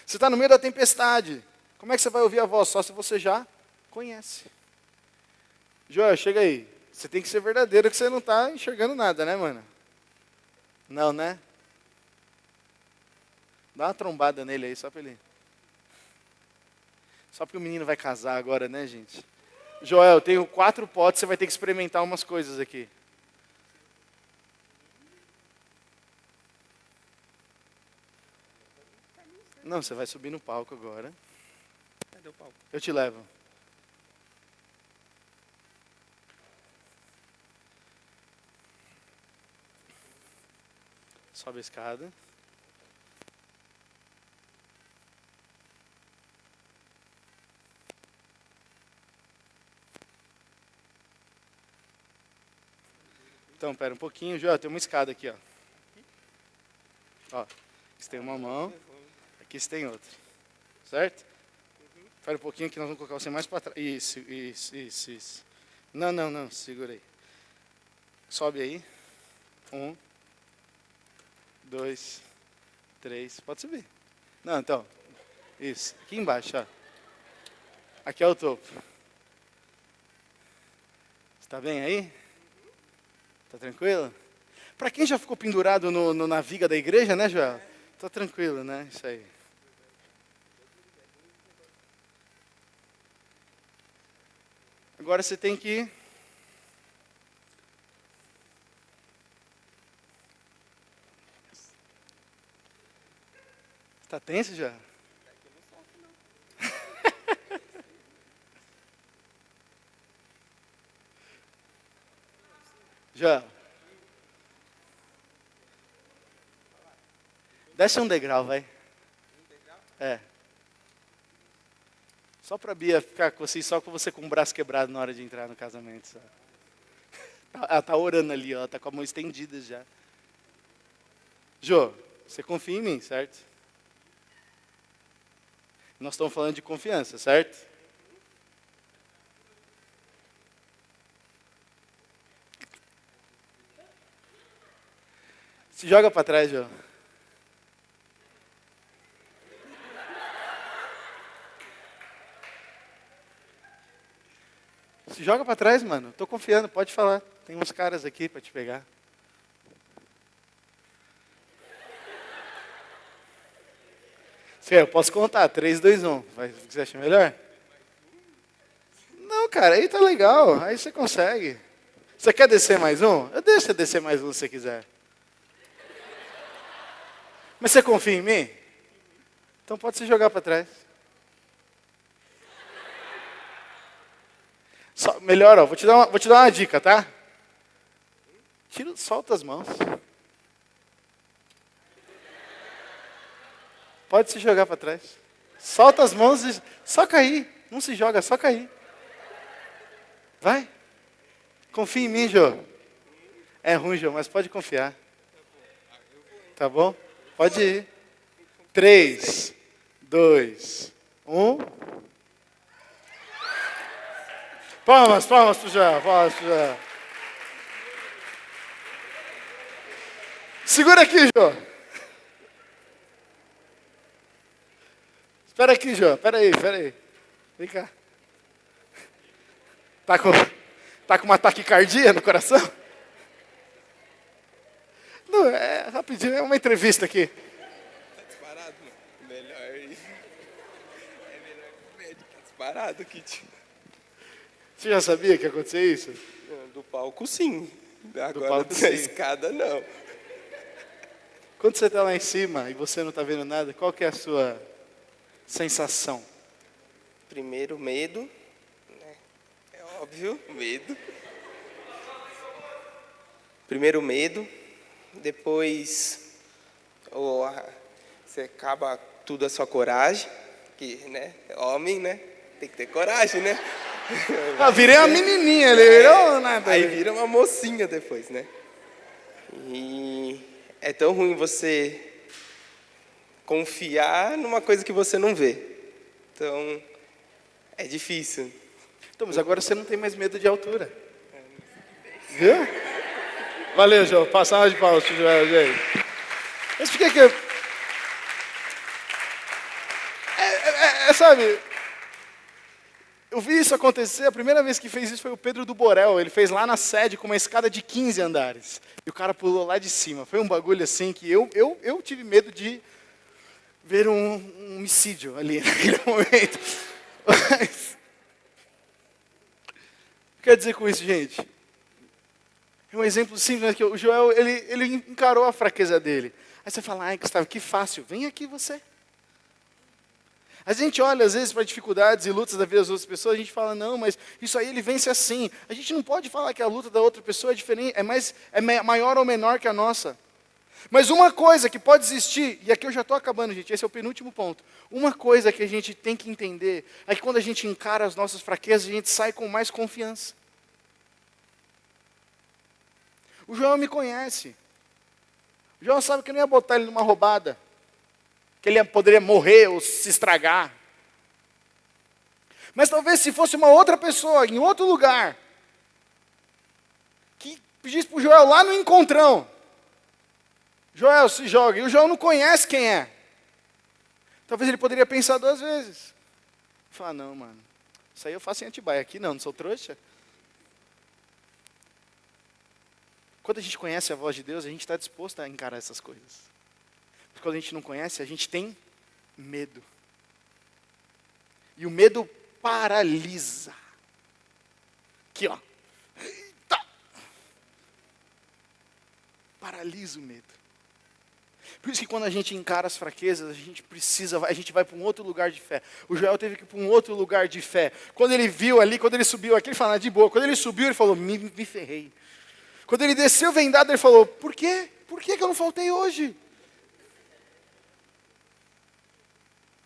Você está no meio da tempestade, como é que você vai ouvir a voz? Só se você já conhece. Joel, chega aí. Você tem que ser verdadeiro que você não está enxergando nada, né, mano? Não, né? Dá uma trombada nele aí, só pra ele... Só porque o menino vai casar agora, né, gente? Joel, eu tenho 4 potes, você vai ter que experimentar umas coisas aqui. Não, você vai subir no palco agora. Cadê o palco? Eu te levo. Sobe a escada. Então, pera um pouquinho, Joel, tem uma escada aqui, ó. Ó, aqui você tem uma mão, aqui você tem outra. Certo? Espera um pouquinho que nós vamos colocar você mais para trás. Isso. Não, segura aí. Sobe aí. 1, 2, 3. Pode subir. Não, então. Isso. Aqui embaixo, ó. Aqui é o topo. Está bem aí? Tá tranquilo? Para quem já ficou pendurado na viga da igreja, né, Joel? Tá tranquilo, né? Isso aí. Agora você tem que... Está tenso já? Já. Desce um degrau, vai. É. Só para a Bia ficar com você, só com você com o braço quebrado na hora de entrar no casamento. Sabe? Ela tá orando ali, ó, tá com a mão estendida já. Jô, você confia em mim, certo? Nós estamos falando de confiança, certo? Se joga para trás, Jô. Se joga para trás, mano. Tô confiando, pode falar. Tem uns caras aqui para te pegar. Eu posso contar. 3, 2, 1. Você acha melhor? Não, cara, aí tá legal. Aí você consegue. Você quer descer mais um? Eu deixo você descer mais um se você quiser. Mas você confia em mim? Então pode se jogar para trás. Melhor, ó, vou te dar uma dica, tá? Solta as mãos. Pode se jogar para trás. Solta as mãos e só cair. Não se joga, só cair. Vai. Confia em mim, Jô. É ruim, Jô, mas pode confiar. Tá bom? Pode ir. 3, 2, 1. Palmas pro Joel, palmas pro Joel. Segura aqui, Jô. Espera aqui, Jô. Espera aí. Vem cá. Tá com uma taquicardia no coração? Não, é rapidinho, é uma entrevista aqui. Tá disparado, mano. É melhor que o médico. Tá disparado aqui, tio. Você já sabia que ia acontecer isso? Do palco, sim. Agora palco, da sim. escada, não. Quando você está lá em cima e você não está vendo nada, qual que é a sua sensação? Primeiro, medo. Né? É óbvio, medo. Primeiro, medo. Depois, você acaba tudo a sua coragem. Que, né? Homem, né? Tem que ter coragem, né? Virei uma menininha ali, virou nada. Aí vira uma mocinha depois, né? E é tão ruim você confiar numa coisa que você não vê. Então, é difícil. Então, mas agora você não tem mais medo de altura. Viu? Valeu, João. Passa uma de palmas pro Joel, gente. Mas por que sabe... Eu vi isso acontecer, a primeira vez que fez isso foi o Pedro do Borel. Ele fez lá na sede com uma escada de 15 andares. E o cara pulou lá de cima. Foi um bagulho assim que eu tive medo de ver um homicídio ali naquele momento. Mas, o que quer dizer com isso, gente? É um exemplo simples, né, que o Joel, ele encarou a fraqueza dele. Aí você fala, ai Gustavo, que fácil, vem aqui você. A gente olha às vezes para dificuldades e lutas da vida das outras pessoas, a gente fala, não, mas isso aí ele vence assim. A gente não pode falar que a luta da outra pessoa é diferente, é maior ou menor que a nossa. Mas uma coisa que pode existir, e aqui eu já estou acabando, gente, esse é o penúltimo ponto. Uma coisa que a gente tem que entender é que quando a gente encara as nossas fraquezas, a gente sai com mais confiança. O João me conhece. O João sabe que eu não ia botar ele numa roubada. Que ele poderia morrer ou se estragar. Mas talvez se fosse uma outra pessoa, em outro lugar, que pedisse para o Joel lá no encontrão, Joel, se joga. E o Joel não conhece quem é. Talvez ele poderia pensar 2 vezes. Falar, não, mano, isso aí eu faço em Atibaia. Aqui não sou trouxa. Quando a gente conhece a voz de Deus, a gente está disposto a encarar essas coisas. Mas quando a gente não conhece, a gente tem medo. E o medo paralisa. Aqui, ó. Eita! Paralisa o medo. Por isso que quando a gente encara as fraquezas, a gente vai para um outro lugar de fé. O Joel teve que ir para um outro lugar de fé. Quando ele viu ali, quando ele subiu aqui, ele falou, de boa. Quando ele subiu, ele falou, me ferrei. Quando ele desceu vendado, ele falou, por quê? Por que eu não faltei hoje?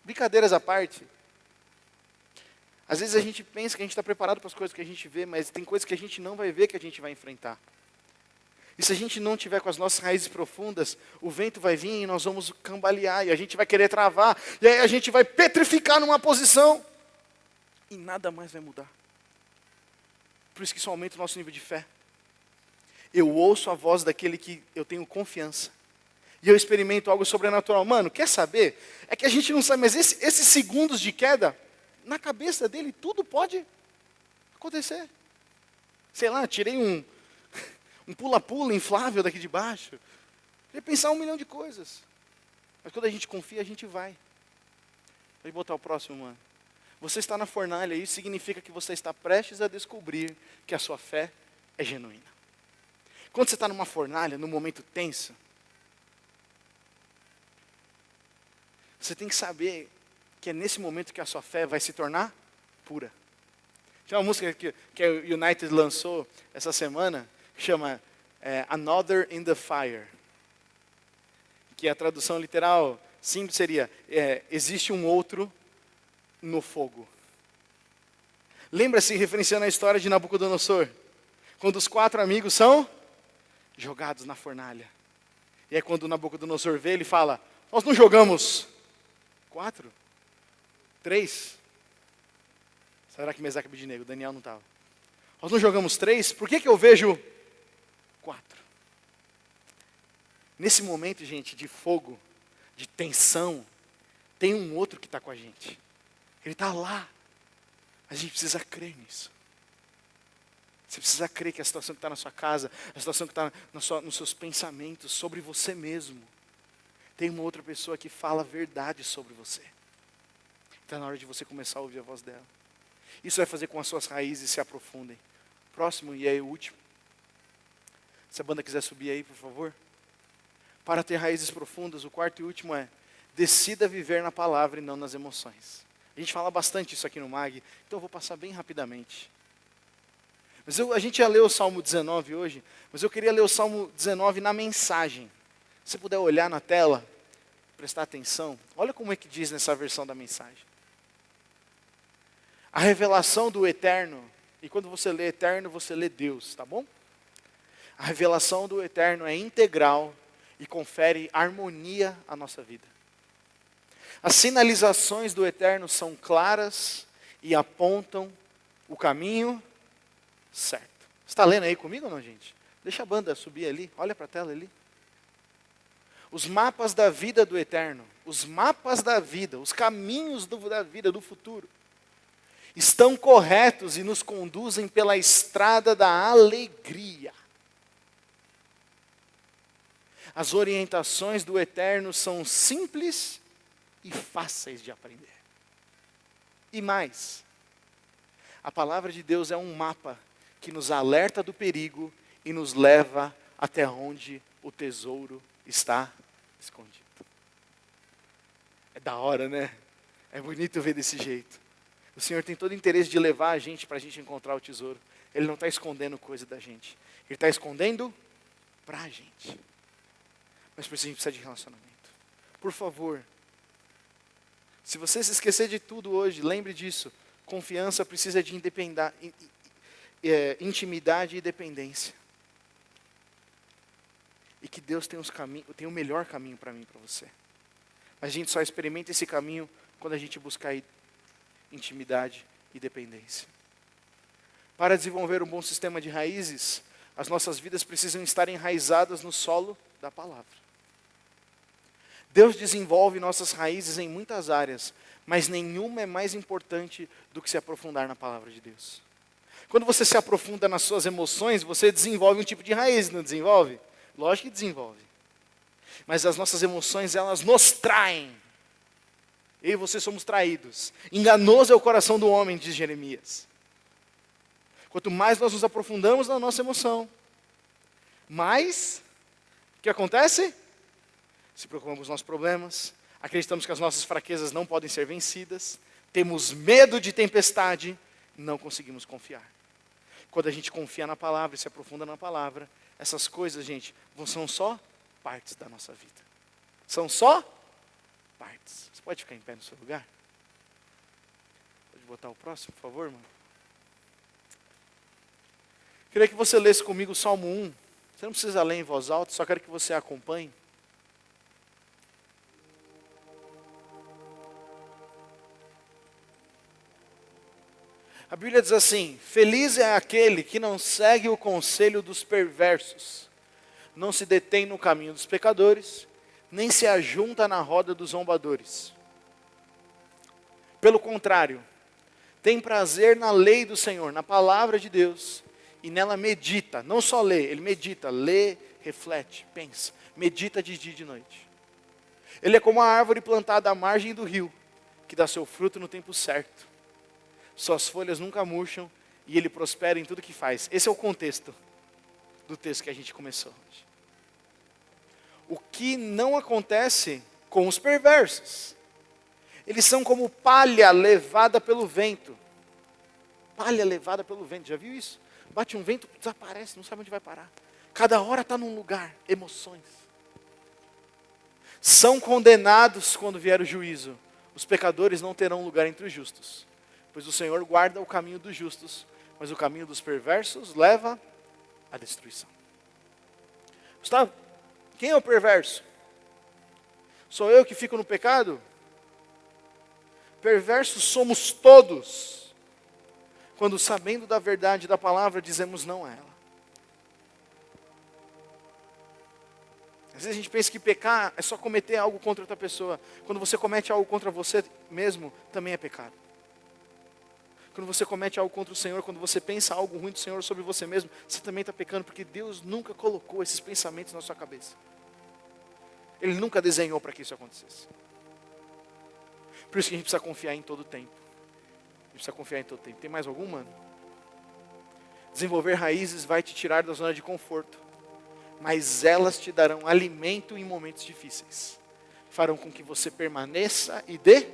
Brincadeiras à parte. Às vezes a gente pensa que a gente está preparado para as coisas que a gente vê, mas tem coisas que a gente não vai ver que a gente vai enfrentar. E se a gente não tiver com as nossas raízes profundas, o vento vai vir e nós vamos cambalear, e a gente vai querer travar, e aí a gente vai petrificar numa posição, e nada mais vai mudar. Por isso que isso aumenta o nosso nível de fé. Eu ouço a voz daquele que eu tenho confiança. E eu experimento algo sobrenatural. Mano, quer saber? É que a gente não sabe, mas esses segundos de queda, na cabeça dele, tudo pode acontecer. Sei lá, tirei um pula-pula inflável daqui de baixo. Eu ia pensar 1 milhão de coisas. Mas quando a gente confia, a gente vai. Pode botar o próximo, mano. Você está na fornalha, isso significa que você está prestes a descobrir que a sua fé é genuína. Quando você está numa fornalha, num momento tenso, você tem que saber que é nesse momento que a sua fé vai se tornar pura. Tem uma música que a United lançou essa semana, que chama Another in the Fire. Que a tradução literal simples seria, existe um outro no fogo. Lembra-se, referenciando a história de Nabucodonosor, quando os 4 amigos são jogados na fornalha. E aí quando o Nabucodonosor vê, ele fala, nós não jogamos 4? 3? Será que Mesaque e Abednego? Daniel não estava. Nós não jogamos 3? Por que eu vejo 4? Nesse momento, gente, de fogo, de tensão, tem um outro que está com a gente. Ele está lá. A gente precisa crer nisso. Você precisa crer que a situação que está na sua casa, a situação que está nos seus pensamentos, sobre você mesmo, tem uma outra pessoa que fala a verdade sobre você. Está na hora de você começar a ouvir a voz dela. Isso vai fazer com que as suas raízes se aprofundem. Próximo, e aí o último. Se a banda quiser subir aí, por favor. Para ter raízes profundas, o 4º e último é, decida viver na palavra e não nas emoções. A gente fala bastante isso aqui no MAG, então eu vou passar bem rapidamente. Mas a gente ia ler o Salmo 19 hoje, mas eu queria ler o Salmo 19 na mensagem. Se você puder olhar na tela, prestar atenção, olha como é que diz nessa versão da mensagem. A revelação do eterno, e quando você lê eterno, você lê Deus, tá bom? A revelação do eterno é integral e confere harmonia à nossa vida. As sinalizações do eterno são claras e apontam o caminho certo. Você está lendo aí comigo ou não, gente? Deixa a banda subir ali, olha para a tela ali. Os mapas da vida do eterno, os mapas da vida, os caminhos da vida, do futuro. estão corretos e nos conduzem pela estrada da alegria. As orientações do Eterno são simples e fáceis de aprender. E mais, a palavra de Deus é um mapa que nos alerta do perigo e nos leva até onde o tesouro está escondido. É da hora, né? É bonito ver desse jeito. O Senhor tem todo o interesse de levar a gente para a gente encontrar o tesouro. Ele não está escondendo coisa da gente. Ele está escondendo para a gente. Mas a gente precisa de relacionamento. Por favor, se você se esquecer de tudo hoje, lembre disso. Confiança precisa de intimidade e dependência. E que Deus tem o melhor caminho para mim e para você. Mas a gente só experimenta esse caminho quando a gente buscar intimidade e dependência. Para desenvolver um bom sistema de raízes, as nossas vidas precisam estar enraizadas no solo da palavra. Deus desenvolve nossas raízes em muitas áreas, mas nenhuma é mais importante do que se aprofundar na palavra de Deus. Quando você se aprofunda nas suas emoções, você desenvolve um tipo de raiz, não desenvolve? Lógico que desenvolve. Mas as nossas emoções, elas nos traem. Eu e você somos traídos. Enganoso é o coração do homem, diz Jeremias. Quanto mais nós nos aprofundamos na nossa emoção, mais, o que acontece? Se preocupamos com os nossos problemas, acreditamos que as nossas fraquezas não podem ser vencidas, temos medo de tempestade, não conseguimos confiar. Quando a gente confia na palavra e se aprofunda na palavra, essas coisas, gente, são só partes da nossa vida. São só partes. Você pode ficar em pé no seu lugar? Pode botar o próximo, por favor, mano? Queria que você lesse comigo o Salmo 1. Você não precisa ler em voz alta, só quero que você acompanhe. A Bíblia diz assim: feliz é aquele que não segue o conselho dos perversos, não se detém no caminho dos pecadores, nem se ajunta na roda dos zombadores. Pelo contrário, tem prazer na lei do Senhor, na palavra de Deus, e nela medita, não só lê, ele medita, lê, reflete, pensa, medita de dia e de noite. Ele é como a árvore plantada à margem do rio, que dá seu fruto no tempo certo. Suas folhas nunca murcham e ele prospera em tudo que faz. Esse é o contexto do texto que a gente começou hoje. O que não acontece com os perversos? Eles são como palha levada pelo vento. Palha levada pelo vento, já viu isso? Bate um vento, desaparece, não sabe onde vai parar. Cada hora está num lugar, emoções. São condenados quando vier o juízo. Os pecadores não terão lugar entre os justos. Pois o Senhor guarda o caminho dos justos, mas o caminho dos perversos leva à destruição. Gustavo, quem é o perverso? Sou eu que fico no pecado? Perversos somos todos, quando sabendo da verdade da palavra, dizemos não a ela. Às vezes a gente pensa que pecar é só cometer algo contra outra pessoa. Quando você comete algo contra você mesmo, também é pecado. Quando você comete algo contra o Senhor, quando você pensa algo ruim do Senhor sobre você mesmo, você também está pecando, porque Deus nunca colocou esses pensamentos na sua cabeça. Ele nunca desenhou para que isso acontecesse. Por isso que a gente precisa confiar em todo o tempo. A gente precisa confiar em todo o tempo. Tem mais alguma? Desenvolver raízes vai te tirar da zona de conforto, mas elas te darão alimento em momentos difíceis. Farão com que você permaneça e dê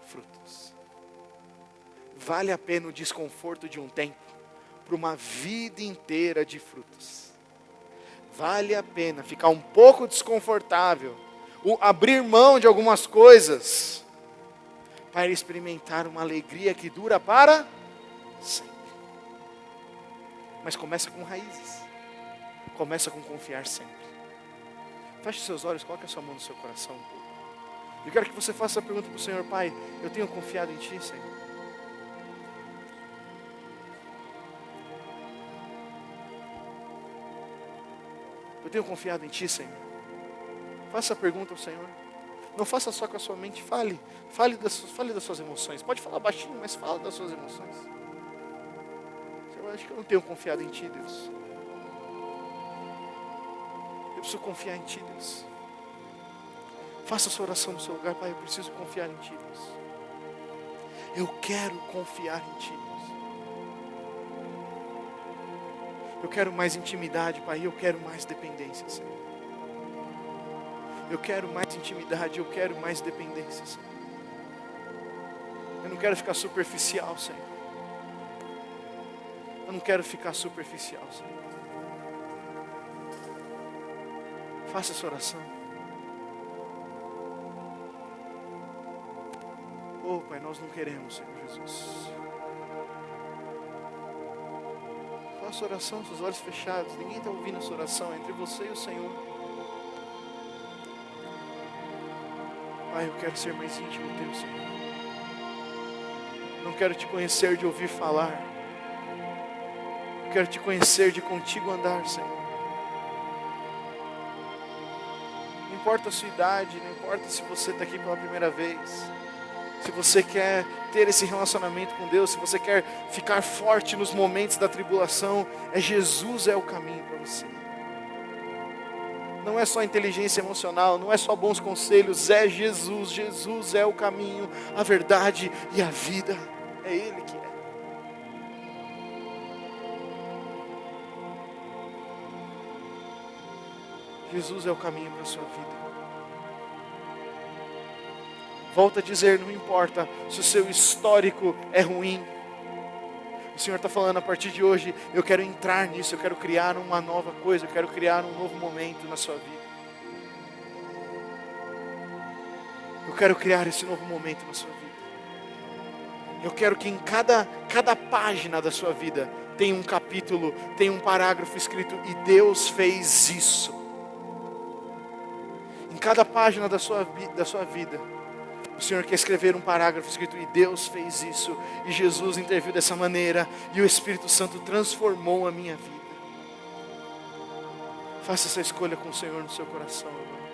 frutos. Vale a pena o desconforto de um tempo para uma vida inteira de frutos. Vale a pena ficar um pouco desconfortável, abrir mão de algumas coisas, para experimentar uma alegria que dura para sempre. Mas começa com raízes. Começa com confiar sempre. Feche seus olhos, coloque a sua mão no seu coração um pouco. Eu quero que você faça a pergunta para o Senhor: Pai, eu tenho confiado em Ti, Senhor. Eu tenho confiado em Ti, Senhor. Faça a pergunta ao Senhor. Não faça só com a sua mente, fale das suas emoções. Pode falar baixinho, mas fala das suas emoções. Eu acho que eu não tenho confiado em Ti, Deus. Eu preciso confiar em Ti, Deus. Faça a sua oração no seu lugar, Pai, eu preciso confiar em Ti, Deus. Eu quero confiar em Ti, Deus. Eu quero mais intimidade, Pai, eu quero mais dependência, Senhor. Eu quero mais intimidade, eu quero mais dependência, Senhor. Eu não quero ficar superficial, Senhor. Eu não quero ficar superficial, Senhor. Faça essa oração. Oh, Pai, nós não queremos, Senhor Jesus. Faça oração com os olhos fechados. Ninguém está ouvindo essa oração, é entre você e o Senhor. Pai, eu quero ser mais íntimo Teu, Senhor. Não quero Te conhecer de ouvir falar. Eu quero Te conhecer de contigo andar, Senhor. Não importa a sua idade, não importa se você está aqui pela primeira vez. Se você quer ter esse relacionamento com Deus, se você quer ficar forte nos momentos da tribulação, Jesus é o caminho para você. Não é só inteligência emocional, não é só bons conselhos, é Jesus. Jesus é o caminho, a verdade e a vida. É Ele que é. Jesus é o caminho para a sua vida. Volto a dizer, não importa se o seu histórico é ruim. O Senhor está falando, a partir de hoje, eu quero entrar nisso, eu quero criar uma nova coisa, eu quero criar um novo momento na sua vida. Eu quero criar esse novo momento na sua vida. Eu quero que em cada página da sua vida tenha um capítulo, tenha um parágrafo escrito, e Deus fez isso. Em cada página da sua vida, o Senhor quer escrever um parágrafo escrito, e Deus fez isso, e Jesus interviu dessa maneira, e o Espírito Santo transformou a minha vida. Faça essa escolha com o Senhor no seu coração, irmão.